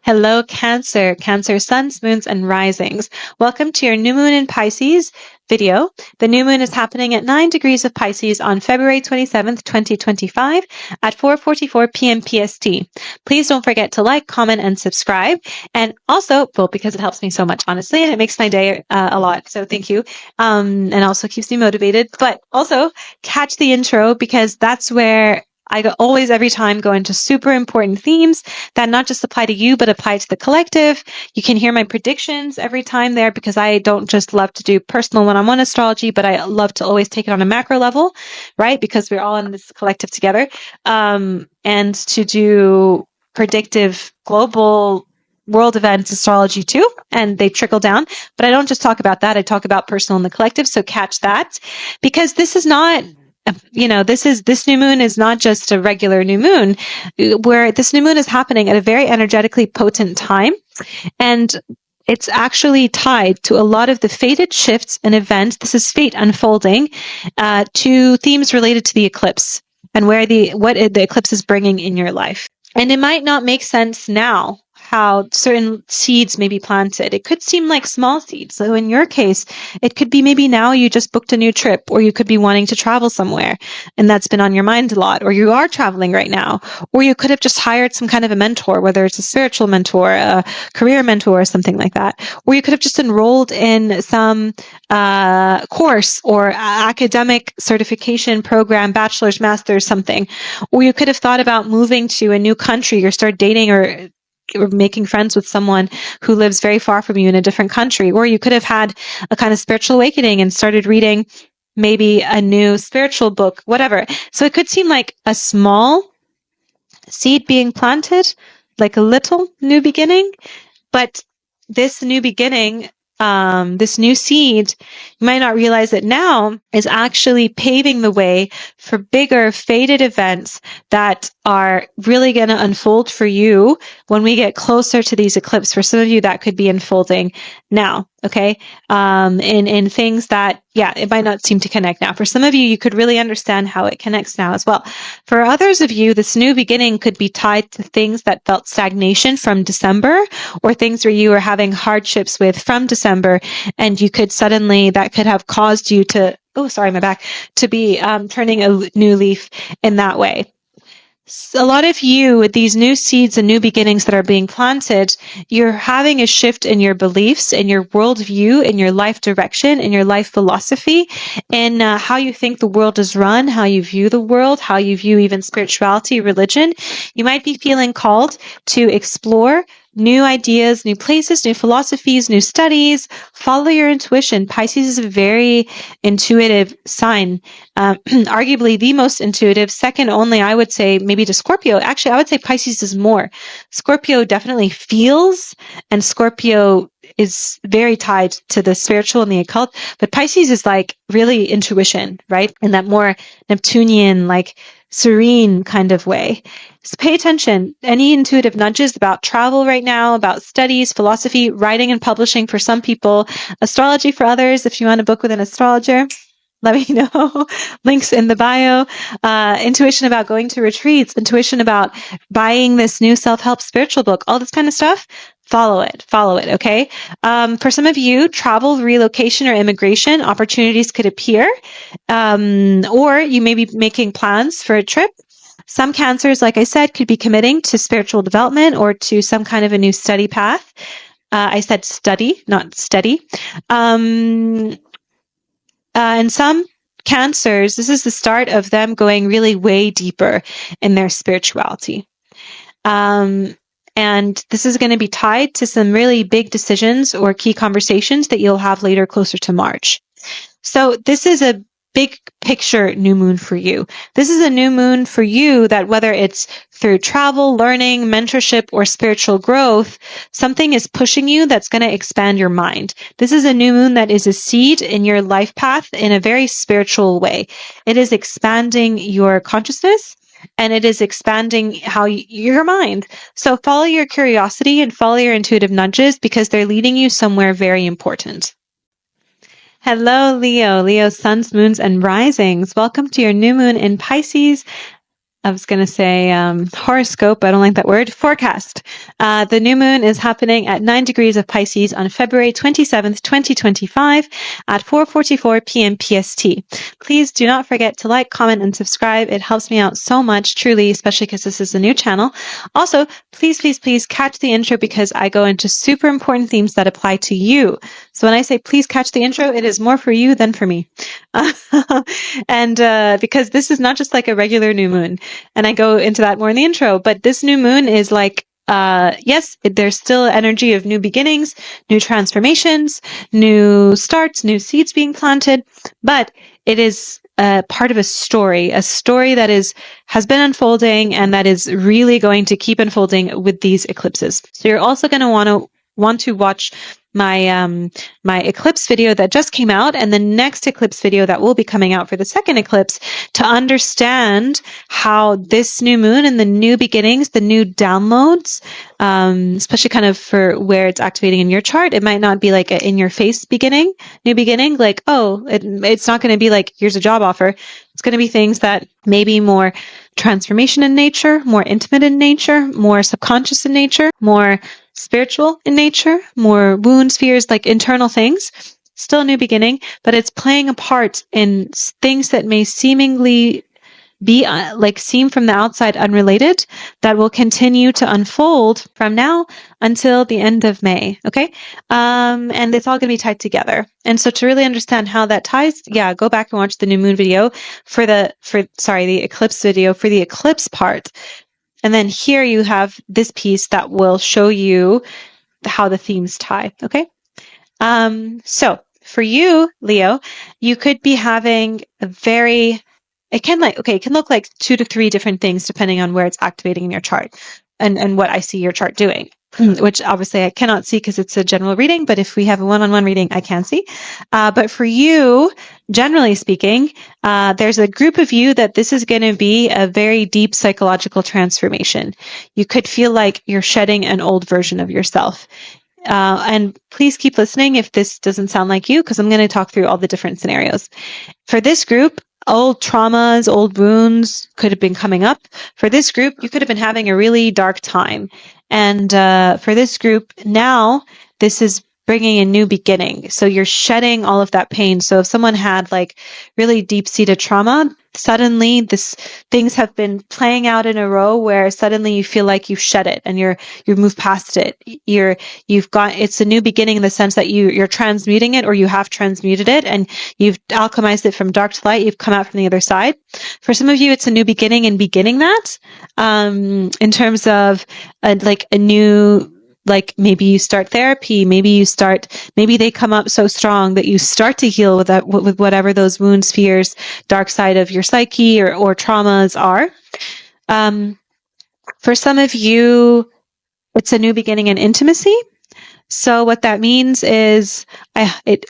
Hello, Cancer, Cancer suns, moons, and risings. Welcome to your new moon in Pisces video. The new moon is happening at 9 degrees of Pisces on February 27th, 2025 at 4:44 p.m. PST. Please don't forget to like, comment, and subscribe. And also, well, because it helps me so much, honestly, and it makes my day a lot. So thank you. And also keeps me motivated. But also catch the intro, because that's where I always, every time, go into super important themes that not just apply to you, but apply to the collective. You can hear my predictions every time there, because I don't just love to do personal one-on-one astrology, but I love to always take it on a macro level, right? Because we're all in this collective together. And to do predictive global world events astrology too, and they trickle down. But I don't just talk about that. I talk about personal and the collective. So catch that, because this is not, this new moon is not just a regular new moon, where this new moon is happening at a very energetically potent time. And it's actually tied to a lot of the fated shifts and events. This is fate unfolding to themes related to the eclipse and what the eclipse is bringing in your life. And it might not make sense now how certain seeds may be planted. It could seem like small seeds. So in your case, it could be maybe now you just booked a new trip, or you could be wanting to travel somewhere, and that's been on your mind a lot, or you are traveling right now, or you could have just hired some kind of a mentor, whether it's a spiritual mentor, a career mentor, or something like that, or you could have just enrolled in some course or academic certification program, bachelor's, master's, something, or you could have thought about moving to a new country, or start dating or making friends with someone who lives very far from you in a different country. Or you could have had a kind of spiritual awakening and started reading maybe a new spiritual book, whatever. So it could seem like a small seed being planted, like a little new beginning. But this new beginning, this new seed, you might not realize it now, is actually paving the way for bigger fated events that are really going to unfold for you when we get closer to these eclipses. For some of you, that could be unfolding now. Okay. In things that, it might not seem to connect now. For some of you, you could really understand how it connects now as well. For others of you, this new beginning could be tied to things that felt stagnation from December, or things where you were having hardships with from December, and you could suddenly, that could have caused you to, to be turning a new leaf in that way. A lot of you, with these new seeds and new beginnings that are being planted, you're having a shift in your beliefs, in your worldview, in your life direction, in your life philosophy, in how you think the world is run, how you view the world, how you view even spirituality, religion. You might be feeling called to explore new ideas, new places, new philosophies, new studies. Follow your intuition. Pisces is a very intuitive sign, arguably the most intuitive, second only, I would say, maybe to Scorpio. Actually, I would say Pisces is more. Scorpio definitely feels, and Scorpio is very tied to the spiritual and the occult, but Pisces is like really intuition, right? In that more Neptunian, like serene kind of way. So pay attention. Any intuitive nudges about travel right now, about studies, philosophy, writing and publishing for some people, astrology for others. If you want to book with an astrologer, let me know. Links in the bio. Intuition about going to retreats, intuition about buying this new self-help spiritual book, all this kind of stuff. Follow it. Okay. For some of you, travel, relocation, or immigration opportunities could appear. Or you may be making plans for a trip. Some Cancers, like I said, could be committing to spiritual development or to some kind of a new study path. I said study, not steady. And some Cancers, this is the start of them going really way deeper in their spirituality. And this is going to be tied to some really big decisions or key conversations that you'll have later closer to March. So this is a big picture new moon for you. This is a new moon for you that whether it's through travel, learning, mentorship, or spiritual growth, something is pushing you that's going to expand your mind. This is a new moon that is a seed in your life path in a very spiritual way. It is expanding your consciousness and it is expanding your mind. So follow your curiosity and follow your intuitive nudges because they're leading you somewhere very important. Hello, Leo, suns, moons, and risings. Welcome to your new moon in Pisces. I was going to say horoscope. I don't like that word. Forecast. The new moon is happening at 9 degrees of Pisces on February 27th, 2025 at 4:44 p.m. PST. Please do not forget to like, comment, and subscribe. It helps me out so much, truly, especially because this is a new channel. Also, please catch the intro because I go into super important themes that apply to you. So when I say please catch the intro, it is more for you than for me. And because this is not just like a regular new moon. And I go into that more in the intro, but this new moon is like, yes, there's still energy of new beginnings, new transformations, new starts, new seeds being planted, but it is part of a story that has been unfolding and that is really going to keep unfolding with these eclipses. So you're also going to want to watch my my eclipse video that just came out and the next eclipse video that will be coming out for the second eclipse to understand how this new moon and the new beginnings, the new downloads, especially kind of for where it's activating in your chart. It might not be like a in your face new beginning, like, oh, it's not going to be like, here's a job offer. It's going to be things that may be more transformation in nature, more intimate in nature, more subconscious in nature, more spiritual in nature, more wounds, fears, like internal things. Still a new beginning, but it's playing a part in things that may seemingly be seem from the outside unrelated that will continue to unfold from now until the end of May. Okay. And it's all going to be tied together. And so to really understand how that ties, go back and watch the new moon video the eclipse video for the eclipse part. And then here you have this piece that will show you how the themes tie. Okay. So for you, Leo, you could be having it can look like 2 to 3 different things depending on where it's activating in your chart and what I see your chart doing, which obviously I cannot see because it's a general reading, but if we have a one-on-one reading, I can see. But for you, generally speaking, there's a group of you that this is going to be a very deep psychological transformation. You could feel like you're shedding an old version of yourself. And please keep listening if this doesn't sound like you, because I'm going to talk through all the different scenarios. For this group, old traumas, old wounds could have been coming up. For this group, you could have been having a really dark time. And for this group, now this is bringing a new beginning. So you're shedding all of that pain. So if someone had like really deep-seated trauma, suddenly things have been playing out in a row where suddenly you feel like you've shed it and you've moved past it. It's a new beginning in the sense that you're transmuting it, or you have transmuted it and you've alchemized it from dark to light. You've come out from the other side. For some of you, it's a new beginning and beginning that, in terms of a new, like maybe you start therapy, maybe they come up so strong that you start to heal with whatever those wounds, fears, dark side of your psyche or traumas are. For some of you, it's a new beginning in intimacy. So what that means is, a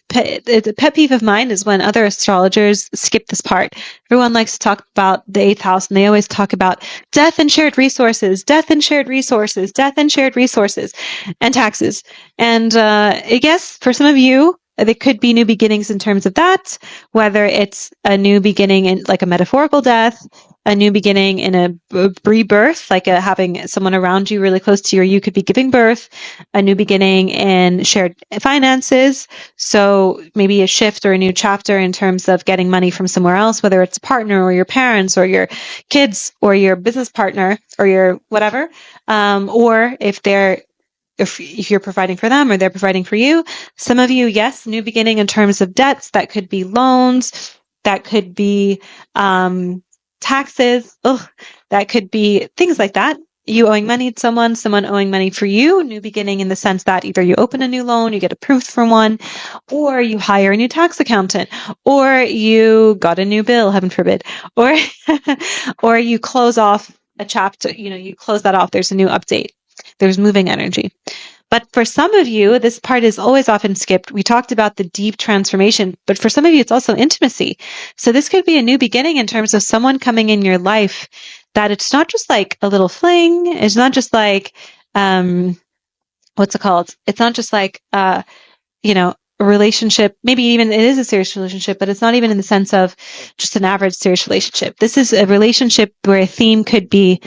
pet peeve of mine is when other astrologers skip this part. Everyone likes to talk about the 8th house, and they always talk about death and shared resources, death and shared resources, death and shared resources, and taxes. And I guess for some of you, there could be new beginnings in terms of that, whether it's a new beginning in like a metaphorical death, a new beginning in a rebirth, like having someone around you really close to you, or you could be giving birth, a new beginning in shared finances. So maybe a shift or a new chapter in terms of getting money from somewhere else, whether it's a partner or your parents or your kids or your business partner or your whatever. Or if you're providing for them or they're providing for you. Some of you, yes, new beginning in terms of debts. That could be loans. That could be taxes. That could be things like that. you owing money to someone, someone owing money for you, new beginning in the sense that either you open a new loan, you get approved for one, or you hire a new tax accountant, or you got a new bill, heaven forbid, or, or you close off a chapter, you close that off. There's a new update. There's moving energy. But for some of you, this part is always often skipped. We talked about the deep transformation, but for some of you, it's also intimacy. So this could be a new beginning in terms of someone coming in your life that it's not just like a little fling. It's not just like, what's it called? It's not just like, a relationship. Maybe even it is a serious relationship, but it's not even in the sense of just an average serious relationship. This is a relationship where a theme could be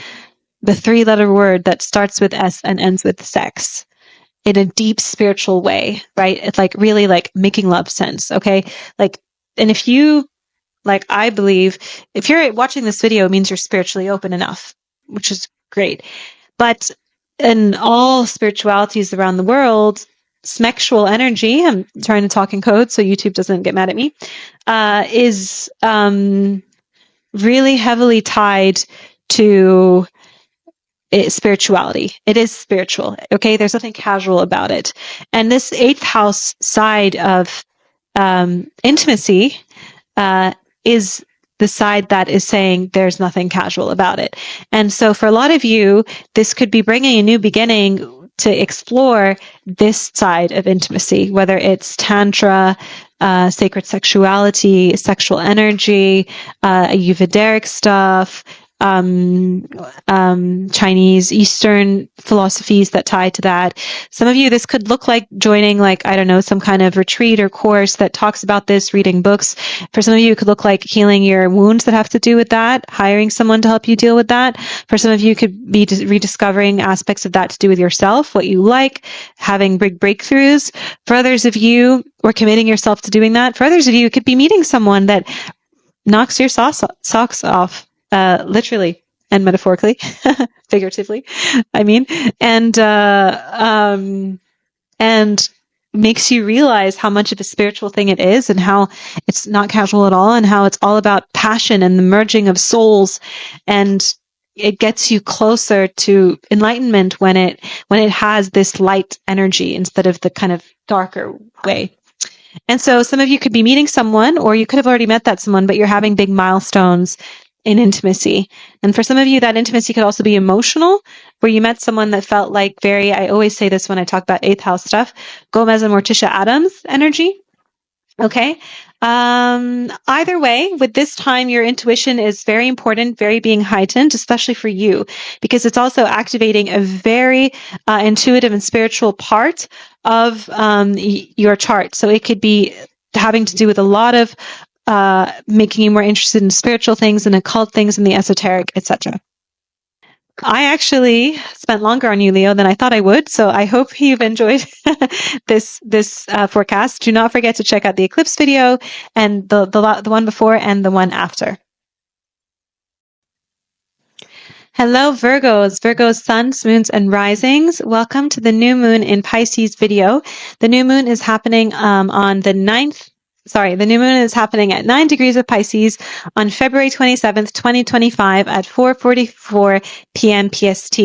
the 3-letter word that starts with S and ends with sex, in a deep spiritual way, right? It's like really like making love sense. Okay. Like, and if you, like, I believe if you're watching this video, it means you're spiritually open enough, which is great. But in all spiritualities around the world, smexual energy, I'm trying to talk in code so YouTube doesn't get mad at me, is really heavily tied to spirituality. It is spiritual. Okay. There's nothing casual about it. And this 8th house side of intimacy is the side that is saying there's nothing casual about it. And so for a lot of you, this could be bringing a new beginning to explore this side of intimacy, whether it's tantra, sacred sexuality, sexual energy, Ayurvedic stuff, Chinese, Eastern philosophies that tie to that. Some of you, this could look like joining, like, I don't know, some kind of retreat or course that talks about this, reading books. For some of you, it could look like healing your wounds that have to do with that, hiring someone to help you deal with that. For some of you, it could be rediscovering aspects of that to do with yourself, what you like, having big breakthroughs. For others of you, or committing yourself to doing that. For others of you, it could be meeting someone that knocks your socks off. Literally and metaphorically, figuratively, I mean, and makes you realize how much of a spiritual thing it is and how it's not casual at all and how it's all about passion and the merging of souls. And it gets you closer to enlightenment when it has this light energy instead of the kind of darker way. And so some of you could be meeting someone, or you could have already met that someone, but you're having big milestones in intimacy. And for some of you, that intimacy could also be emotional, where you met someone that felt like I always say this when I talk about 8th house stuff, Gomez and Morticia Adams energy. Okay. Either way, with this time, your intuition is very important, very being heightened, especially for you, because it's also activating a very intuitive and spiritual part of your chart. So it could be having to do with a lot of making you more interested in spiritual things and occult things and the esoteric, etc. I actually spent longer on you, Leo, than I thought I would. So I hope you've enjoyed this forecast. Do not forget to check out the eclipse video and the one before and the one after. Hello, Virgos, suns, moons, and risings. Welcome to the new moon in Pisces video. The new moon is happening on the 9th. Sorry, the new moon is happening at 9 degrees of Pisces on February 27th, 2025 at 4:44 p.m. PST.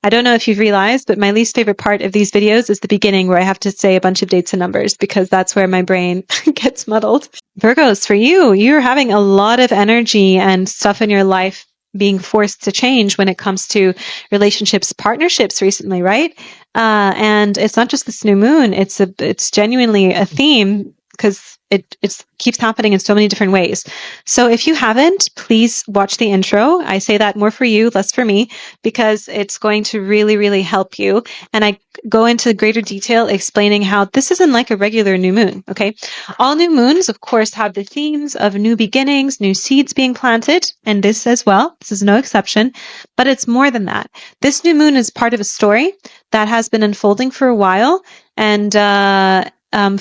I don't know if you've realized, but my least favorite part of these videos is the beginning where I have to say a bunch of dates and numbers because that's where my brain gets muddled. Virgos, for you, you're having a lot of energy and stuff in your life being forced to change when it comes to relationships, partnerships recently, right? And it's not just this new moon. It's genuinely a theme because it keeps happening in so many different ways. So if you haven't, please watch the intro. I say that more for you, less for me, because it's going to really, really help you. And I go into greater detail explaining how this isn't like a regular new moon, okay? All new moons, of course, have the themes of new beginnings, new seeds being planted, and this as well. This is no exception, but it's more than that. This new moon is part of a story that has been unfolding for a while, and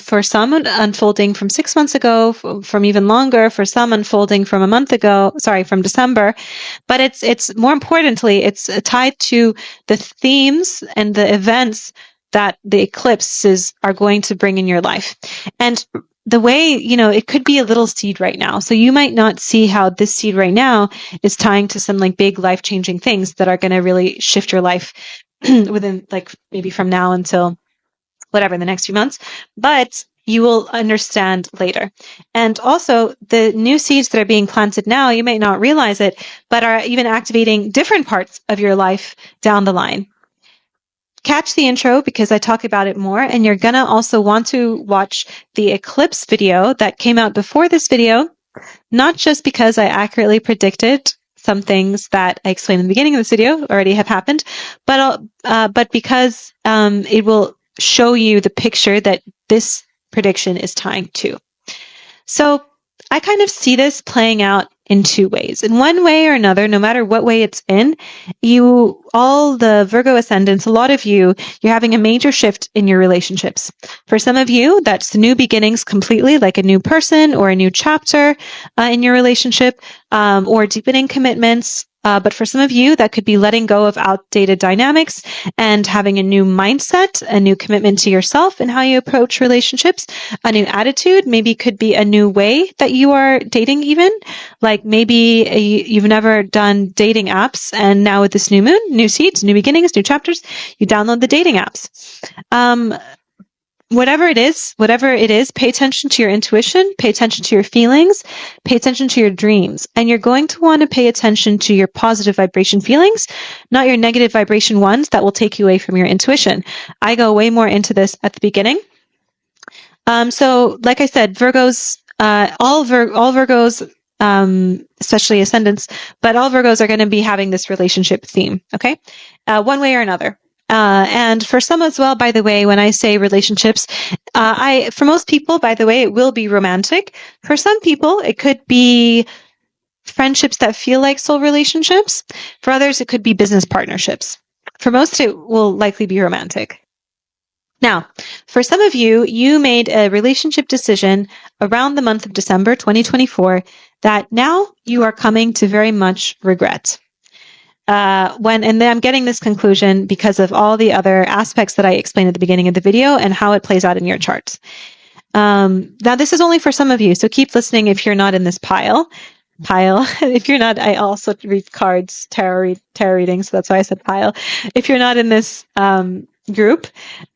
for some unfolding from 6 months ago, from even longer, for some unfolding from a month ago, from December. But it's more importantly, it's tied to the themes and the events that the eclipses are going to bring in your life. And the way, it could be a little seed right now. So you might not see how this seed right now is tying to some like big life-changing things that are going to really shift your life within like maybe from now until whatever, in the next few months, but you will understand later. And also the new seeds that are being planted now, you may not realize it, but are even activating different parts of your life down the line. Catch the intro because I talk about it more, and you're gonna also want to watch the eclipse video that came out before this video, not just because I accurately predicted some things that I explained in the beginning of this video already have happened, but because it will show you the picture that this prediction is tying to. So I kind of see this playing out in two ways. In one way or another, no matter what way it's in, all the Virgo ascendants, a lot of you're having a major shift in your relationships. For some of you, that's new beginnings completely, like a new person or a new chapter in your relationship, or deepening commitments. But for some of you, that could be letting go of outdated dynamics and having a new mindset, a new commitment to yourself and how you approach relationships, a new attitude. Maybe it could be a new way that you are dating even. Like maybe you've never done dating apps, and now with this new moon, new seeds, new beginnings, new chapters, you download the dating apps. Whatever it is, pay attention to your intuition, pay attention to your feelings, pay attention to your dreams. And you're going to want to pay attention to your positive vibration feelings, not your negative vibration ones that will take you away from your intuition. I go way more into this at the beginning. So like I said, Virgos, all Virgos, especially ascendants, but all Virgos are going to be having this relationship theme. Okay. One way or another. And for some as well, by the way, when I say relationships, for most people, by the way, it will be romantic. For some people, it could be friendships that feel like soul relationships. For others, it could be business partnerships. For most, it will likely be romantic. Now, for some of you, you made a relationship decision around the month of December 2024 that now you are coming to very much regret. And then I'm getting this conclusion because of all the other aspects that I explained at the beginning of the video and how it plays out in your charts. Now this is only for some of you, so keep listening if you're not in this pile. If you're not, I also read cards, tarot readings, so that's why I said pile. If you're not in this group,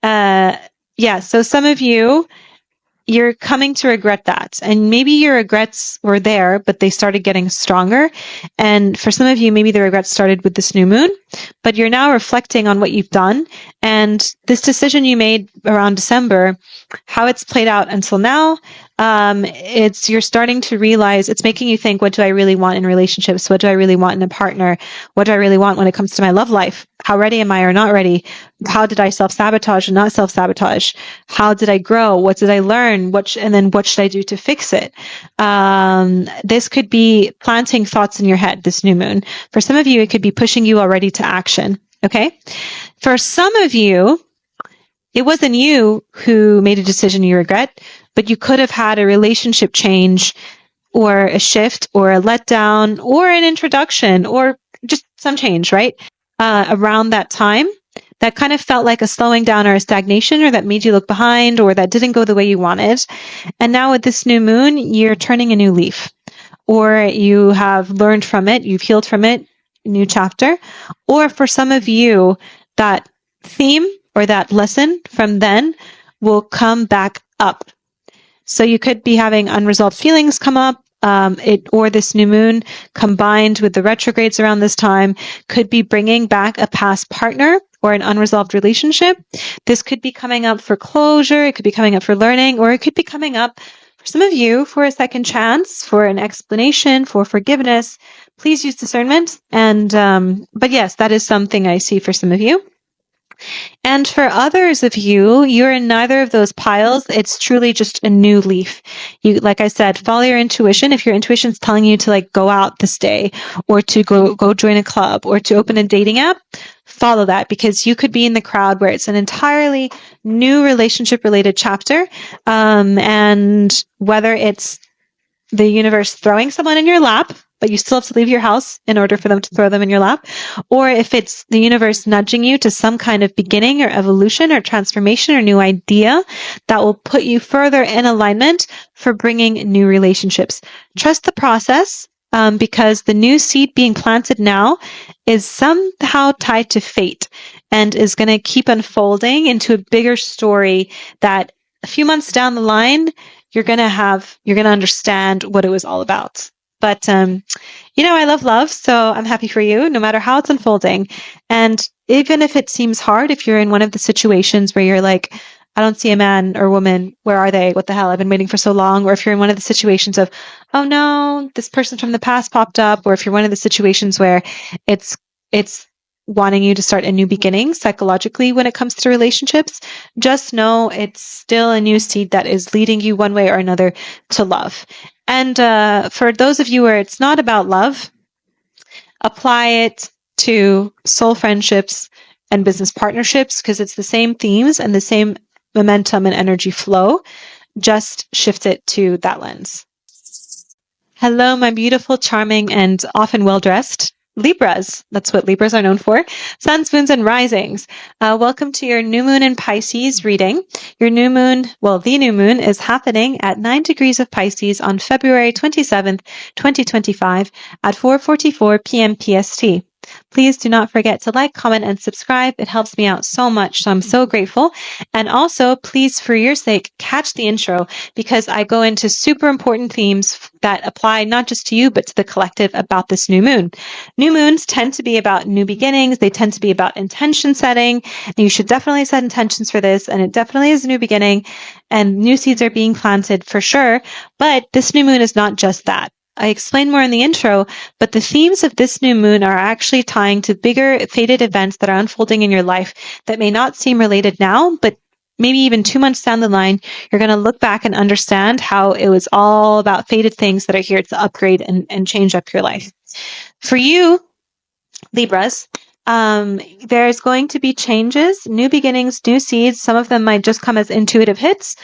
so some of you, you're coming to regret that. And maybe your regrets were there, but they started getting stronger. And for some of you, maybe the regrets started with this new moon, but you're now reflecting on what you've done. And this decision you made around December, how it's played out until now, you're starting to realize it's making you think, what do I really want in relationships? What do I really want in a partner? What do I really want when it comes to my love life? How ready am I or not ready? How did I self-sabotage and not self-sabotage? How did I grow? What did I learn? And then what should I do to fix it? This could be planting thoughts in your head, this new moon. For some of you, it could be pushing you already to action. Okay. For some of you, it wasn't you who made a decision you regret, but you could have had a relationship change or a shift or a letdown or an introduction or just some change, right? Around that time that kind of felt like a slowing down or a stagnation, or that made you look behind, or that didn't go the way you wanted. And now with this new moon, you're turning a new leaf, or you have learned from it, you've healed from it, new chapter. Or for some of you, that theme or that lesson from then will come back up. So you could be having unresolved feelings come up, or this new moon combined with the retrogrades around this time could be bringing back a past partner or an unresolved relationship. This could be coming up for closure. It could be coming up for learning, or it could be coming up for some of you for a second chance, for an explanation, for forgiveness. Please use discernment. But yes, that is something I see for some of you. And for others of you, you're in neither of those piles. It's truly just a new leaf. You, like I said, follow your intuition. If your intuition's telling you to like go out this day, or to go join a club, or to open a dating app, follow that, because you could be in the crowd where it's an entirely new relationship related chapter. And whether it's the universe throwing someone in your lap, but you still have to leave your house in order for them to throw them in your lap, or if it's the universe nudging you to some kind of beginning or evolution or transformation or new idea that will put you further in alignment for bringing new relationships. Trust the process, because the new seed being planted now is somehow tied to fate and is going to keep unfolding into a bigger story that a few months down the line, you're going to understand what it was all about. But, I love love, so I'm happy for you, no matter how it's unfolding. And even if it seems hard, if you're in one of the situations where you're like, I don't see a man or woman, where are they? What the hell? I've been waiting for so long. Or if you're in one of the situations of, oh no, this person from the past popped up. Or if you're one of the situations where it's wanting you to start a new beginning psychologically when it comes to relationships, just know it's still a new seed that is leading you one way or another to love. And for those of you where it's not about love, apply it to soul friendships and business partnerships, because it's the same themes and the same momentum and energy flow. Just shift it to that lens. Hello, my beautiful, charming, and often well-dressed Libras. That's what Libras are known for. Suns, moons, and risings. Welcome to your new moon in Pisces reading. Your new moon, the new moon is happening at 9 degrees of Pisces on February 27th, 2025 at 4:44 p.m. PST. Please do not forget to like, comment, and subscribe. It helps me out so much, so I'm so grateful. And also, please, for your sake, catch the intro, because I go into super important themes that apply not just to you, but to the collective about this new moon. New moons tend to be about new beginnings. They tend to be about intention setting. And you should definitely set intentions for this. And it definitely is a new beginning, and new seeds are being planted for sure. But this new moon is not just that. I explain more in the intro, but the themes of this new moon are actually tying to bigger fated events that are unfolding in your life that may not seem related now, but maybe even 2 months down the line, you're going to look back and understand how it was all about fated things that are here to upgrade and change up your life. For you, Libras, there's going to be changes, new beginnings, new seeds. Some of them might just come as intuitive hits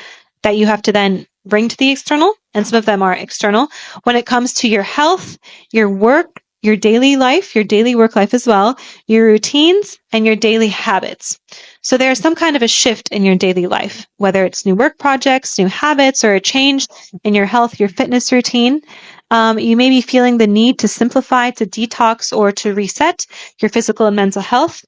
that you have to then bring to the external, and some of them are external. When it comes to your health, your work, your daily life, your daily work life as well, your routines, and your daily habits. So there's some kind of a shift in your daily life, whether it's new work projects, new habits, or a change in your health, your fitness routine. You may be feeling the need to simplify, to detox, or to reset your physical and mental health.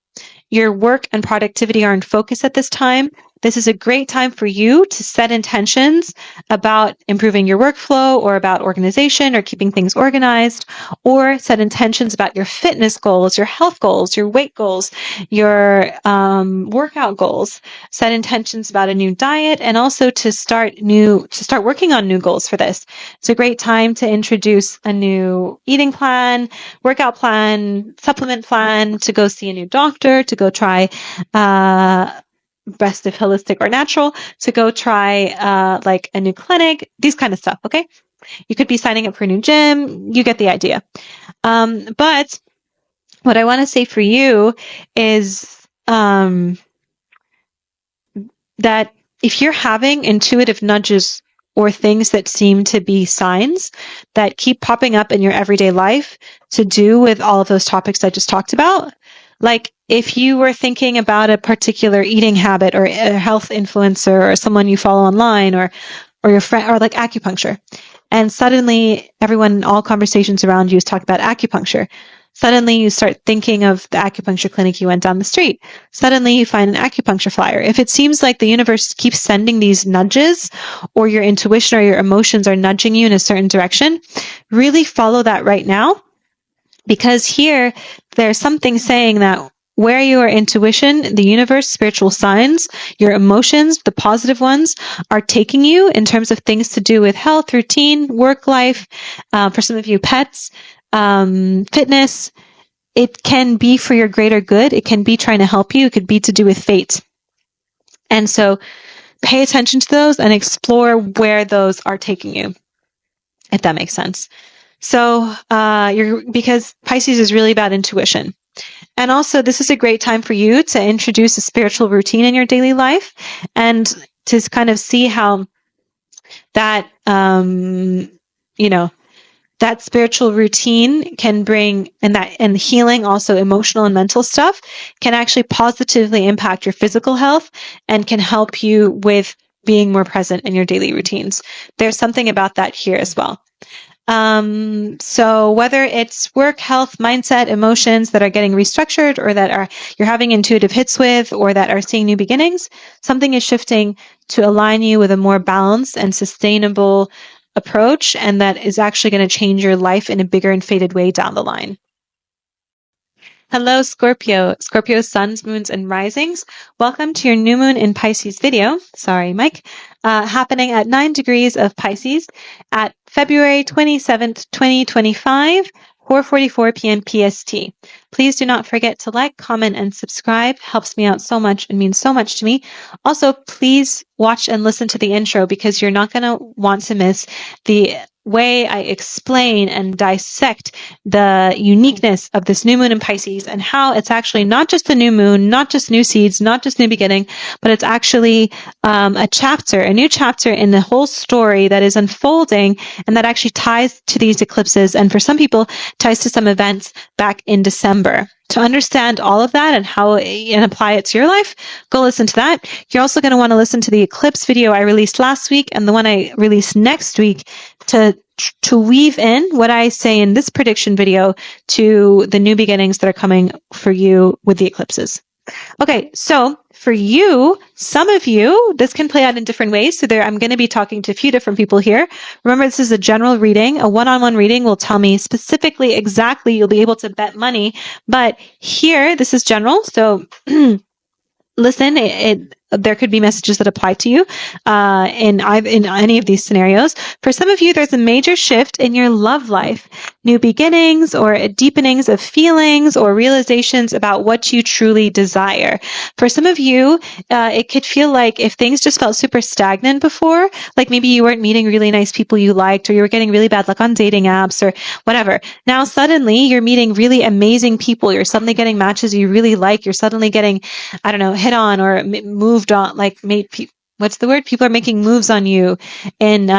Your work and productivity are in focus at this time. This is a great time for you to set intentions about improving your workflow, or about organization, or keeping things organized, or set intentions about your fitness goals, your health goals, your weight goals, your workout goals. Set intentions about a new diet, and also to start working on new goals for this. It's a great time to introduce a new eating plan, workout plan, supplement plan, to go see a new doctor, to go try best if holistic or natural, to go try like a new clinic, these kind of stuff. Okay. You could be signing up for a new gym. You get the idea. But what I want to say for you is that if you're having intuitive nudges or things that seem to be signs that keep popping up in your everyday life to do with all of those topics I just talked about, like if you were thinking about a particular eating habit, or a health influencer, or someone you follow online, or your friend, or like acupuncture, and suddenly everyone, all conversations around you is talking about acupuncture. Suddenly you start thinking of the acupuncture clinic you went down the street. Suddenly you find an acupuncture flyer. If it seems like the universe keeps sending these nudges, or your intuition or your emotions are nudging you in a certain direction, really follow that right now. Because here, there's something saying that where your intuition, the universe, spiritual signs, your emotions, the positive ones, are taking you in terms of things to do with health, routine, work life, for some of you, pets, fitness, it can be for your greater good. It can be trying to help you. It could be to do with fate. And so pay attention to those and explore where those are taking you, if that makes sense. So, because Pisces is really about intuition. And also, this is a great time for you to introduce a spiritual routine in your daily life, and to kind of see how that, that spiritual routine can bring, and healing, also emotional and mental stuff, can actually positively impact your physical health and can help you with being more present in your daily routines. There's something about that here as well. So whether it's work, health, mindset, emotions that are getting restructured, or that you're having intuitive hits with, or that are seeing new beginnings, something is shifting to align you with a more balanced and sustainable approach, and that is actually going to change your life in a bigger and faded way down the line. Hello, Scorpio, suns, moons, and risings. Welcome to your new moon in Pisces video. Sorry, Mike. Happening at 9 degrees of Pisces at February 27th, 2025, 4:44 p.m. PST. Please do not forget to like, comment, and subscribe. Helps me out so much and means so much to me. Also, please watch and listen to the intro because you're not going to want to miss the way I explain and dissect the uniqueness of this new moon in Pisces and how it's actually not just a new moon, not just new seeds, not just new beginning, but it's actually a new chapter in the whole story that is unfolding and that actually ties to these eclipses, and for some people ties to some events back in December. To understand all of that and how and apply it to your life, go listen to that. You're also going to want to listen to the eclipse video I released last week and the one I released next week to weave in what I say in this prediction video to the new beginnings that are coming for you with the eclipses. Okay, so for you, some of you, this can play out in different ways. So I'm going to be talking to a few different people here. Remember, this is a general reading. A one-on-one reading will tell me specifically exactly, you'll be able to bet money. But here, this is general. So listen, there could be messages that apply to you in any of these scenarios. For some of you, there's a major shift in your love life, new beginnings or deepenings of feelings or realizations about what you truly desire. For some of you, it could feel like if things just felt super stagnant before, like maybe you weren't meeting really nice people you liked, or you were getting really bad luck on dating apps or whatever. Now suddenly you're meeting really amazing people. You're suddenly getting matches you really like. You're suddenly getting, I don't know, hit on or moved on, like what's the word? People are making moves on you in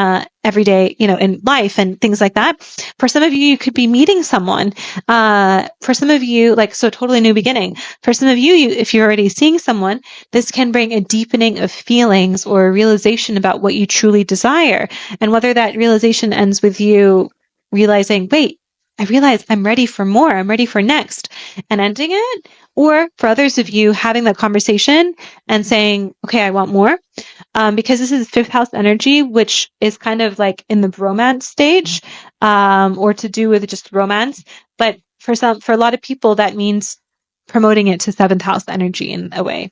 everyday, in life and things like that. For some of you, you could be meeting someone. For some of you, so totally new beginning. For some of you, if you're already seeing someone, this can bring a deepening of feelings or a realization about what you truly desire. And whether that realization ends with you realizing, wait, I realize I'm ready for more. I'm ready for next, and ending it. Or for others of you, having that conversation and saying, okay, I want more. Because this is fifth house energy, which is kind of like in the romance stage, or to do with just romance. But for a lot of people, that means promoting it to seventh house energy in a way.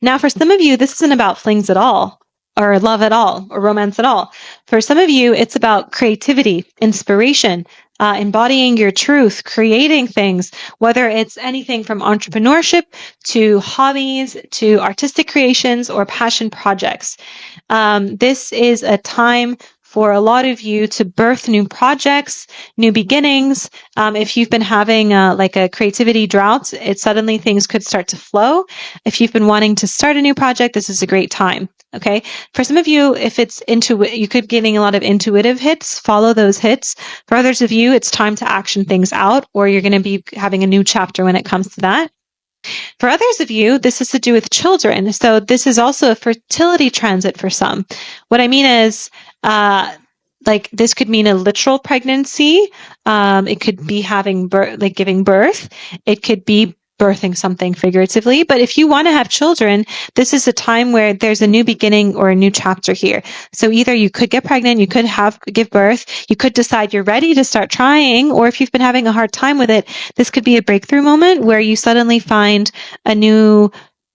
Now, for some of you, this isn't about flings at all, or love at all, or romance at all. For some of you, it's about creativity, inspiration, embodying your truth, creating things, whether it's anything from entrepreneurship to hobbies to artistic creations or passion projects. This is a time for a lot of you to birth new projects, new beginnings. If you've been having a creativity drought, suddenly things could start to flow. If you've been wanting to start a new project, this is a great time. Okay. For some of you, if it's you could be getting a lot of intuitive hits, follow those hits. For others of you, it's time to action things out, or you're going to be having a new chapter when it comes to that. For others of you, this has to do with children. So this is also a fertility transit for some. What I mean is, this could mean a literal pregnancy. It could be having giving birth. It could be birthing something figuratively. But if you want to have children, this is a time where there's a new beginning or a new chapter here. So either you could get pregnant, you could give birth, you could decide you're ready to start trying, or if you've been having a hard time with it, this could be a breakthrough moment where you suddenly find a new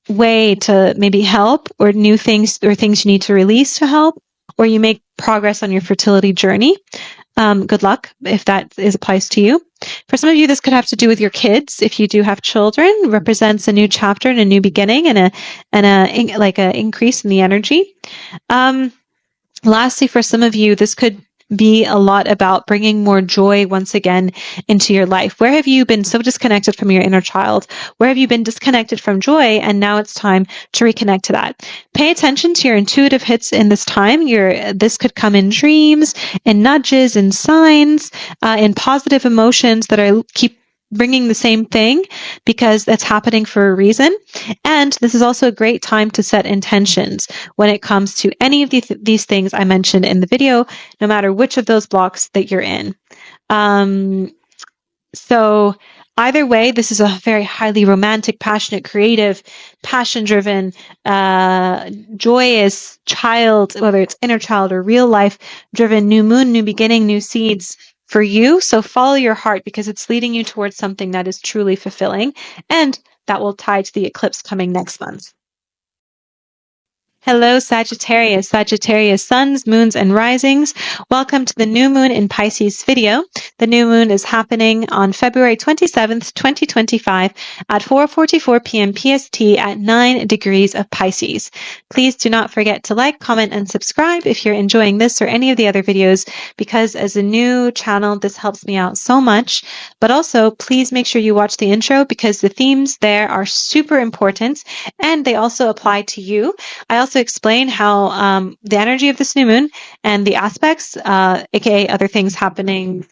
way to maybe help, or new things or things you need to release to help, or you make progress on your fertility journey. Good luck if that applies to you. For some of you, this could have to do with your kids. If you do have children, represents a new chapter and a new beginning and a increase in the energy. Lastly, for some of you, this could be a lot about bringing more joy once again into your life. Where have you been so disconnected from your inner child? Where have you been disconnected from joy? And now it's time to reconnect to that. Pay attention to your intuitive hits in this time. This could come in dreams, in nudges, in signs, in positive emotions that keep bringing the same thing, because that's happening for a reason. And this is also a great time to set intentions when it comes to any of these things I mentioned in the video, no matter which of those blocks that you're in. So either way, this is a very highly romantic, passionate, creative, passion-driven, joyous child, whether it's inner child or real life driven, new moon, new beginning, new seeds for you. So follow your heart, because it's leading you towards something that is truly fulfilling, and that will tie to the eclipse coming next month. Hello, Sagittarius, Sagittarius suns, moons, and risings. Welcome to the new moon in Pisces video. The new moon is happening on February 27th, 2025 at 4:44 p.m. PST at 9 degrees of Pisces. Please do not forget to like, comment, and subscribe if you're enjoying this or any of the other videos, because as a new channel, this helps me out so much. But also, please make sure you watch the intro, because the themes there are super important and they also apply to you. I also explain how the energy of this new moon and the aspects, aka other things happening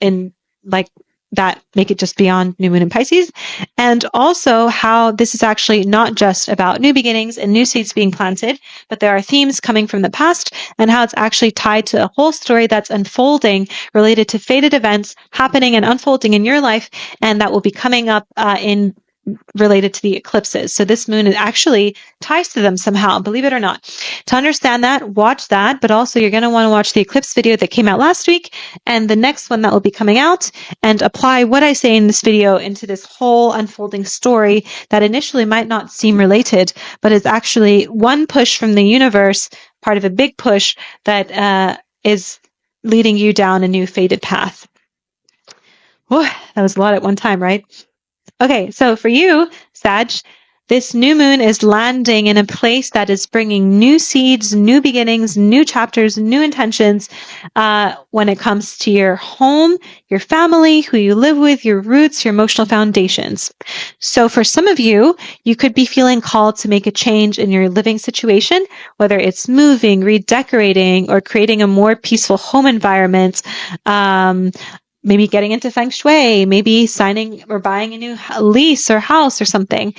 in like that make it just beyond new moon in Pisces, and also how this is actually not just about new beginnings and new seeds being planted, but there are themes coming from the past, and how it's actually tied to a whole story that's unfolding related to fated events happening and unfolding in your life, and that will be coming up in related to the eclipses. So this moon actually ties to them somehow, believe it or not. To understand that, watch that, but also you're going to want to watch the eclipse video that came out last week and the next one that will be coming out, and apply what I say in this video into this whole unfolding story that initially might not seem related, but is actually one push from the universe, part of a big push that is leading you down a new fated path. Whew, that was a lot at one time, right? Okay, so for you, Sag, this new moon is landing in a place that is bringing new seeds, new beginnings, new chapters, new intentions when it comes to your home, your family, who you live with, your roots, your emotional foundations. So for some of you, you could be feeling called to make a change in your living situation, whether it's moving, redecorating, or creating a more peaceful home environment. Maybe getting into feng shui, maybe signing or buying a new lease or house or something.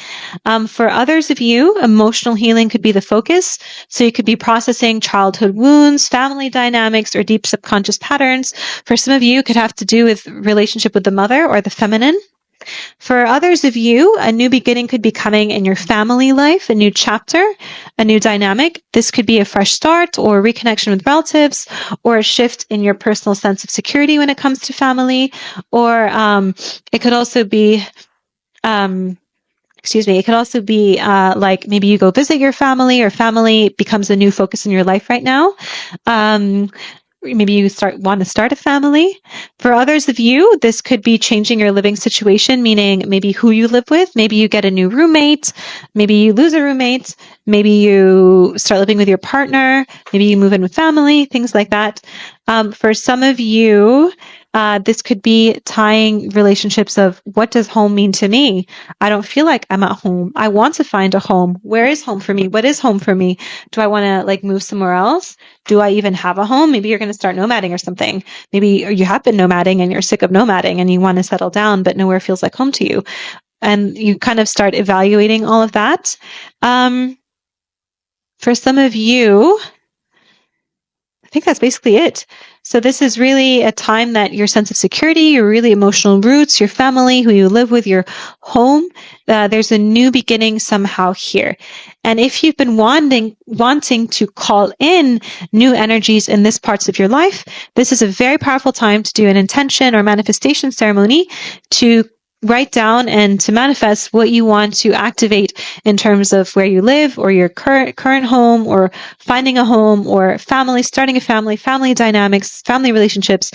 For others of you, emotional healing could be the focus. So you could be processing childhood wounds, family dynamics, or deep subconscious patterns. For some of you, it could have to do with relationship with the mother or the feminine. For others of you, a new beginning could be coming in your family life, a new chapter, a new dynamic. This could be a fresh start or reconnection with relatives, or a shift in your personal sense of security when it comes to family. Or it could also be, it could also be like maybe you go visit your family, or family becomes a new focus in your life right now. Maybe you want to start a family. For others of you, this could be changing your living situation, meaning maybe who you live with. Maybe you get a new roommate. Maybe you lose a roommate. Maybe you start living with your partner. Maybe you move in with family, things like that. For some of you, this could be tying relationships of, what does home mean to me? I don't feel like I'm at home. I want to find a home. Where is home for me? What is home for me? Do I want to like move somewhere else? Do I even have a home? Maybe you're going to start nomading or something. Maybe you have been nomading and you're sick of nomading and you want to settle down, but nowhere feels like home to you. And you kind of start evaluating all of that. For some of you, I think that's basically it. So this is really a time that your sense of security, your really emotional roots, your family, who you live with, your home, there's a new beginning somehow here. And if you've been wanting to call in new energies in this parts of your life, this is a very powerful time to do an intention or manifestation ceremony to write down and to manifest what you want to activate in terms of where you live, or your current home, or finding a home, or family, starting a family, family dynamics, family relationships,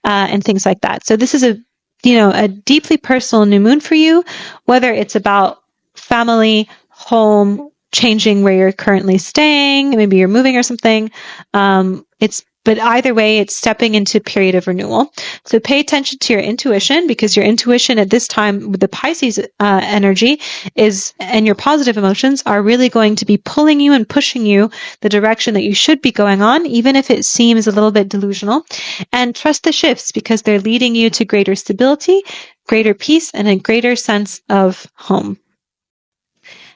and things like that. So this is a deeply personal new moon for you, whether it's about family, home, changing where you're currently staying, maybe you're moving or something. But either way, it's stepping into a period of renewal. So pay attention to your intuition, because your intuition at this time with the Pisces energy and your positive emotions are really going to be pulling you and pushing you the direction that you should be going on, even if it seems a little bit delusional. And trust the shifts, because they're leading you to greater stability, greater peace, and a greater sense of home.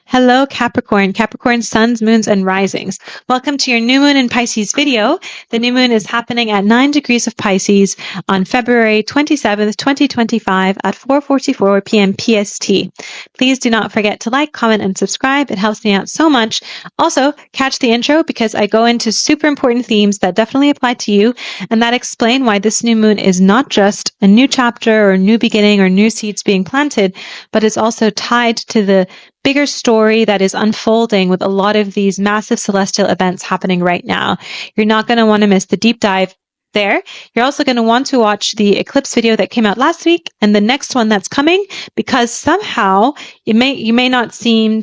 Hello, Capricorn, Capricorn suns, moons, and risings. Welcome to your new moon in Pisces video. The new moon is happening at 9 degrees of Pisces on February 27th, 2025 at 4:44 p.m. PST. Please do not forget to like, comment, and subscribe. It helps me out so much. Also, catch the intro, because I go into super important themes that definitely apply to you and that explain why this new moon is not just a new chapter or new beginning or new seeds being planted, but is also tied to the bigger story that is unfolding with a lot of these massive celestial events happening right now. You're not going to want to miss the deep dive there. You're also going to want to watch the eclipse video that came out last week and the next one that's coming, because somehow it may not seem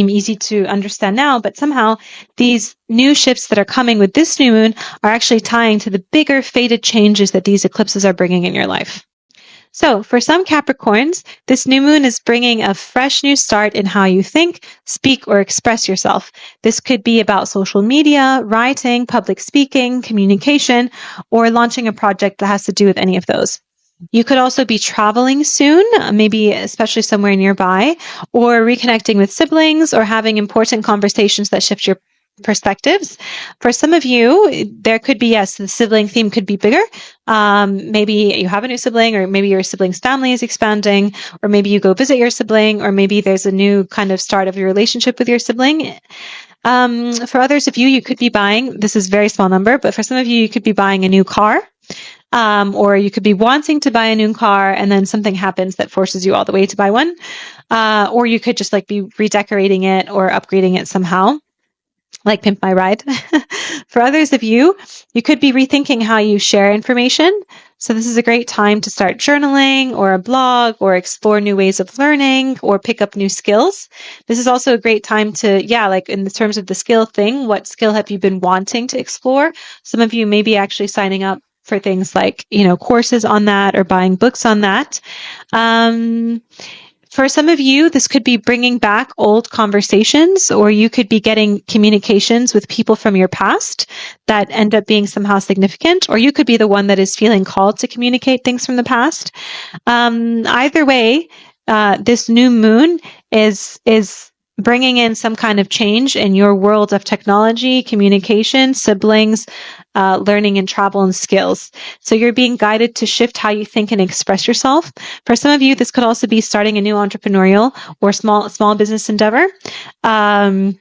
easy to understand now, but somehow these new shifts that are coming with this new moon are actually tying to the bigger fated changes that these eclipses are bringing in your life. So for some Capricorns, this new moon is bringing a fresh new start in how you think, speak, or express yourself. This could be about social media, writing, public speaking, communication, or launching a project that has to do with any of those. You could also be traveling soon, maybe especially somewhere nearby, or reconnecting with siblings, or having important conversations that shift your perspectives. For some of you, there could be, yes, the sibling theme could be bigger. Maybe you have a new sibling, or maybe your sibling's family is expanding, or maybe you go visit your sibling, or maybe there's a new kind of start of your relationship with your sibling. For others of you, you could be buying, this is a very small number, but for some of you, you could be buying a new car. Or you could be wanting to buy a new car and then something happens that forces you all the way to buy one. Or you could just be redecorating it or upgrading it somehow, like Pimp My Ride. For others of you, you could be rethinking how you share information. So this is a great time to start journaling or a blog or explore new ways of learning or pick up new skills. This is also a great time to, in the terms of the skill thing, what skill have you been wanting to explore? Some of you may be actually signing up for things like, courses on that or buying books on that. For some of you, this could be bringing back old conversations, or you could be getting communications with people from your past that end up being somehow significant, or you could be the one that is feeling called to communicate things from the past. Either way, this new moon is bringing in some kind of change in your world of technology, communication, siblings, learning and travel and skills. So you're being guided to shift how you think and express yourself. For some of you, this could also be starting a new entrepreneurial or small business endeavor. And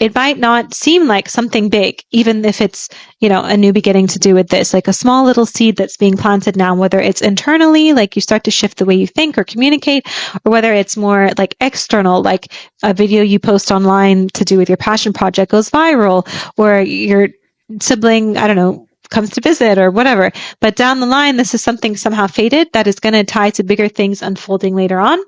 it might not seem like something big, even if it's, a new beginning to do with this, like a small little seed that's being planted now, whether it's internally, like you start to shift the way you think or communicate, or whether it's more like external, like a video you post online to do with your passion project goes viral, or your sibling, comes to visit or whatever. But down the line, this is something somehow fated that is going to tie to bigger things unfolding later on.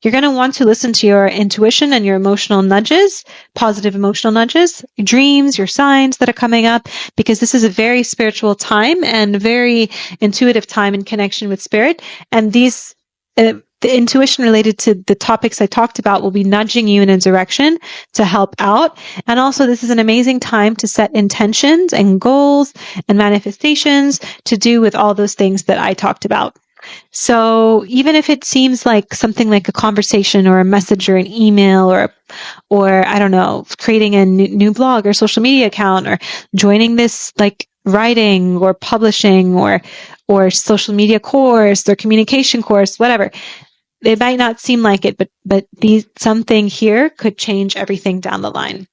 You're going to want to listen to your intuition and your emotional nudges, positive emotional nudges, your dreams, your signs that are coming up, because this is a very spiritual time and a very intuitive time in connection with spirit. And these the intuition related to the topics I talked about will be nudging you in a direction to help out. And also, this is an amazing time to set intentions and goals and manifestations to do with all those things that I talked about. So even if it seems like something like a conversation or a message or an email or I don't know, creating a new blog or social media account or joining this writing or publishing or social media course or communication course, whatever. It might not seem like it, but something here could change everything down the line.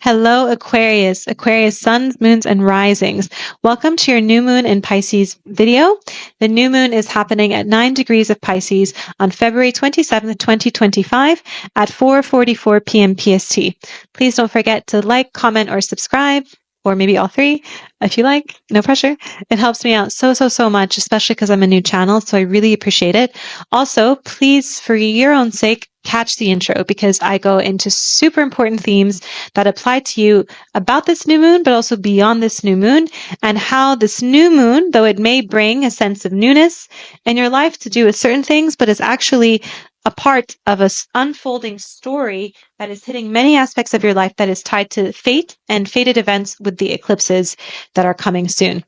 Hello, Aquarius, Aquarius suns, moons, and risings. Welcome to your new moon in Pisces video. The new moon is happening at 9 degrees of Pisces on February 27th, 2025 at 4:44 p.m. PST. Please don't forget to like, comment, or subscribe. or maybe all three, if you like, no pressure. It helps me out so much, especially because I'm a new channel. So I really appreciate it. Also, please, for your own sake, catch the intro because I go into super important themes that apply to you about this new moon, but also beyond this new moon, and how this new moon, though it may bring a sense of newness in your life to do with certain things, but is actually a part of an unfolding story that is hitting many aspects of your life that is tied to fate and fated events with the eclipses that are coming soon.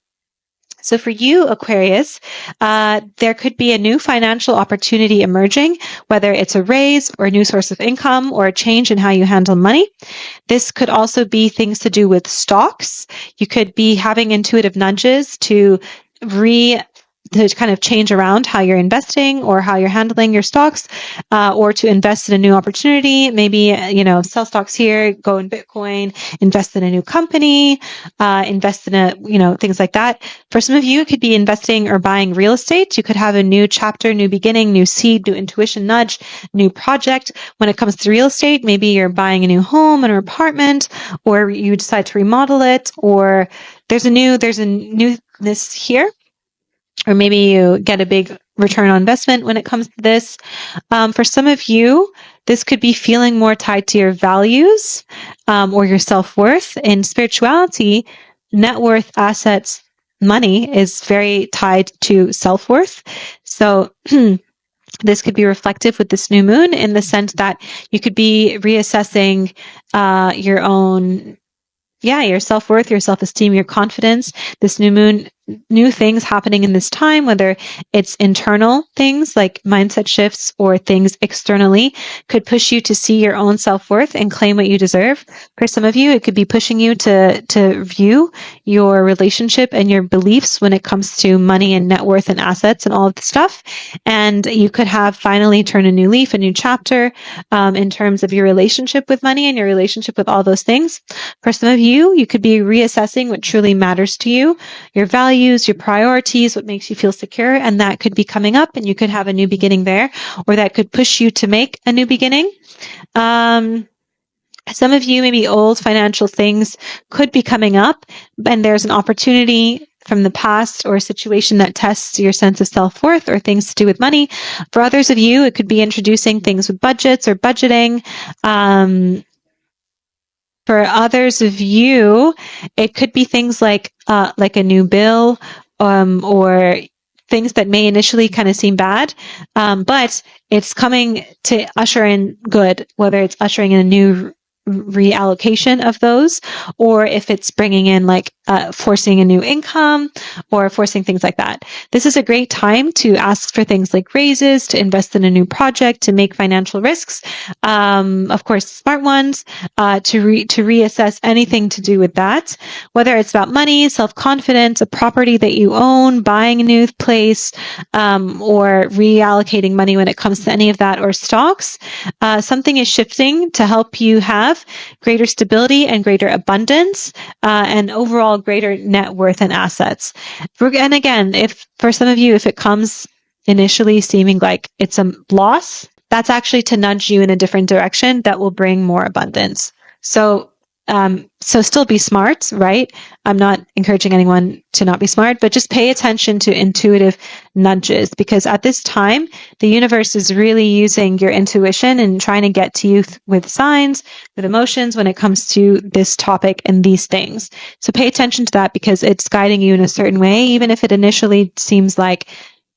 So for you, Aquarius, there could be a new financial opportunity emerging, whether it's a raise or a new source of income or a change in how you handle money. This could also be things to do with stocks. You could be having intuitive nudges to kind of change around how you're investing or how you're handling your stocks, or to invest in a new opportunity. Maybe, sell stocks here, go in Bitcoin, invest in a new company, invest in things like that. For some of you, it could be investing or buying real estate. You could have a new chapter, new beginning, new seed, new intuition nudge, new project. When it comes to real estate, maybe you're buying a new home, an apartment, or you decide to remodel it, or there's a newness here. Or maybe you get a big return on investment when it comes to this. For some of you, this could be feeling more tied to your values, or your self-worth. In spirituality, net worth, assets, money is very tied to self-worth. So this could be reflective with this new moon in the sense that you could be reassessing your self-worth, your self-esteem, your confidence. This new moon, new things happening in this time, whether it's internal things like mindset shifts or things externally, could push you to see your own self-worth and claim what you deserve. For some of you, it could be pushing you to view your relationship and your beliefs when it comes to money and net worth and assets and all of the stuff. And you could have finally turned a new leaf, a new chapter, in terms of your relationship with money and your relationship with all those things. For some of you could be reassessing what truly matters to you, your values, your priorities, what makes you feel secure, and that could be coming up, and you could have a new beginning there, or that could push you to make a new beginning. Some of you, maybe old financial things could be coming up, and there's an opportunity from the past or a situation that tests your sense of self-worth or things to do with money. For others of you, it could be introducing things with budgets or budgeting. For others of you, it could be things like a new bill, or things that may initially kind of seem bad, but it's coming to usher in good, whether it's ushering in a new reallocation of those, or if it's bringing in forcing a new income or forcing things like that. This is a great time to ask for things like raises, to invest in a new project, to make financial risks, of course, smart ones, to reassess anything to do with that, whether it's about money, self-confidence, a property that you own, buying a new place, or reallocating money when it comes to any of that, or stocks. Something is shifting to help you have greater stability and greater abundance, and overall greater net worth and assets. And again, if for some of you, if it comes initially seeming like it's a loss, that's actually to nudge you in a different direction that will bring more abundance. So still be smart, right? I'm not encouraging anyone to not be smart, but just pay attention to intuitive nudges, because at this time, the universe is really using your intuition and trying to get to you with signs, with emotions when it comes to this topic and these things. So pay attention to that, because it's guiding you in a certain way, even if it initially seems like,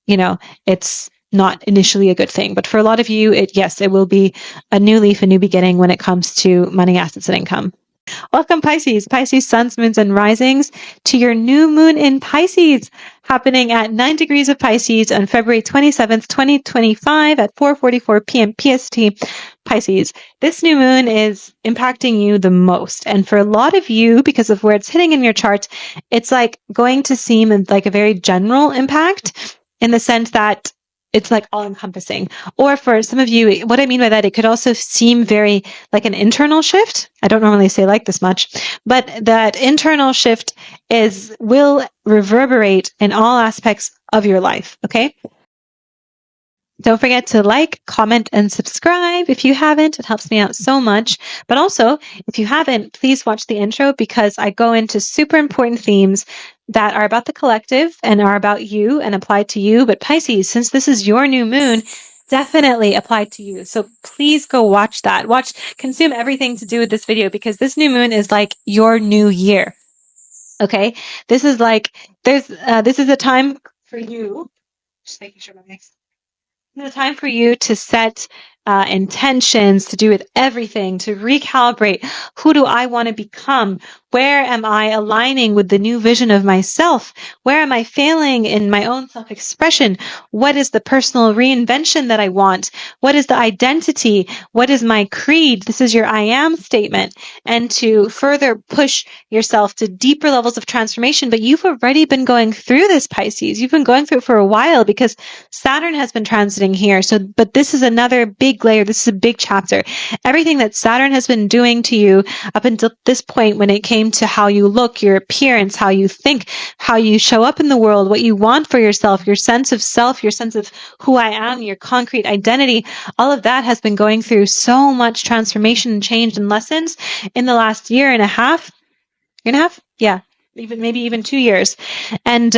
it's not initially a good thing. But for a lot of you, it will be a new leaf, a new beginning when it comes to money, assets, and income. Welcome, Pisces, suns, moons, and risings, to your new moon in Pisces, happening at 9 degrees of Pisces on February 27th, 2025 at 4:44 p.m. PST. Pisces, this new moon is impacting you the most. And for a lot of you, because of where it's hitting in your chart, it's going to seem like a very general impact, in the sense that it's all encompassing. Or for some of you, what I mean by that, it could also seem very like an internal shift. I don't normally say this much, but that internal shift will reverberate in all aspects of your life. Okay. Don't forget to like, comment, and subscribe if you haven't. It helps me out so much. But also, if you haven't, please watch the intro because I go into super important themes that are about the collective and are about you and apply to you. But Pisces, since this is your new moon, definitely apply to you. So please go watch that. Consume everything to do with this video because this new moon is like your new year. Okay? This is like, this is a time for you. Just making sure my mic's. It's a time for you to set intentions, to do with everything, to recalibrate. Who do I want to become? Where am I aligning with the new vision of myself? Where am I failing in my own self-expression? What is the personal reinvention that I want? What is the identity? What is my creed? This is your I am statement. And to further push yourself to deeper levels of transformation. But you've already been going through this, Pisces. You've been going through it for a while because Saturn has been transiting here. But this is another big layer. This is a big chapter. Everything that Saturn has been doing to you up until this point when it came to how you look, your appearance, how you think, how you show up in the world, what you want for yourself, your sense of self, your sense of who I am, your concrete identity, all of that has been going through so much transformation and change and lessons in the last year and a half. Year and a half? Yeah. Maybe even 2 years, and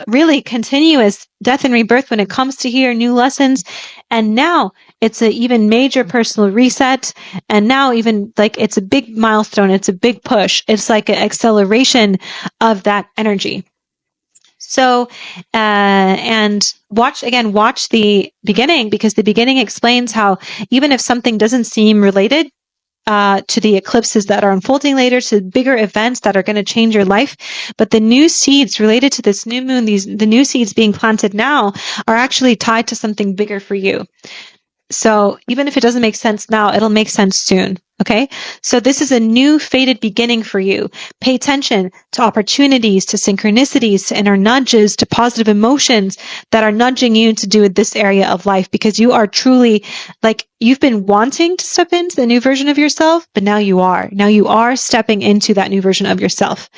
really continuous death and rebirth when it comes to here, new lessons. And now it's an even major personal reset. And now even like it's a big milestone. It's a big push. It's like an acceleration of that energy. So, and watch the beginning because the beginning explains how even if something doesn't seem related to the eclipses that are unfolding later, to bigger events that are going to change your life. But the new seeds related to this new moon, the new seeds being planted now are actually tied to something bigger for you. So even if it doesn't make sense now, it'll make sense soon. Okay. So this is a new fated beginning for you. Pay attention to opportunities, to synchronicities, to inner nudges, to positive emotions that are nudging you to do with this area of life because you are truly like you've been wanting to step into the new version of yourself, but now you are. Now you are stepping into that new version of yourself.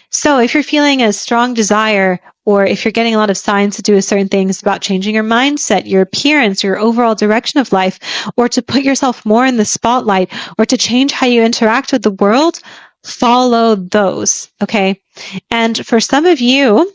So if you're feeling a strong desire or if you're getting a lot of signs to do with certain things about changing your mindset, your appearance, your overall direction of life, or to put yourself more in the spotlight, or to change how you interact with the world, follow those, okay? And for some of you,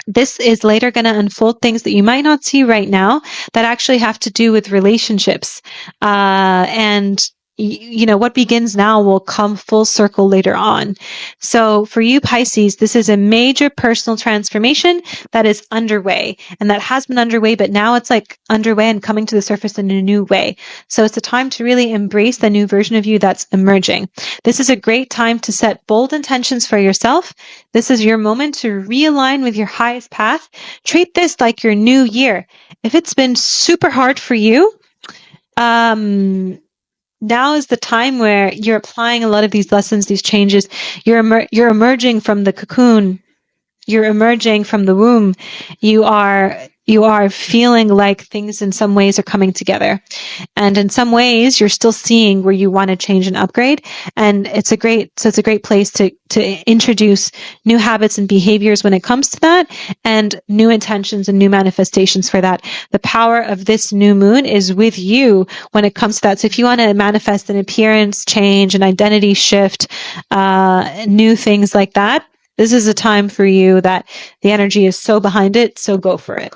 this is later going to unfold things that you might not see right now that actually have to do with relationships. And you know, what begins now will come full circle later on. So for you, Pisces, this is a major personal transformation that is underway and that has been underway, but now it's like underway and coming to the surface in a new way. So it's a time to really embrace the new version of you that's emerging. This is a great time to set bold intentions for yourself. This is your moment to realign with your highest path. Treat this like your new year. If it's been super hard for you, now is the time where you're applying a lot of these lessons, these changes. You're emerging from the cocoon. You're emerging from the womb. You are feeling like things in some ways are coming together. And in some ways, you're still seeing where you want to change and upgrade. And it's a great place to introduce new habits and behaviors when it comes to that and new intentions and new manifestations for that. The power of this new moon is with you when it comes to that. So if you want to manifest an appearance change, an identity shift, new things like that, this is a time for you that the energy is so behind it. So go for it.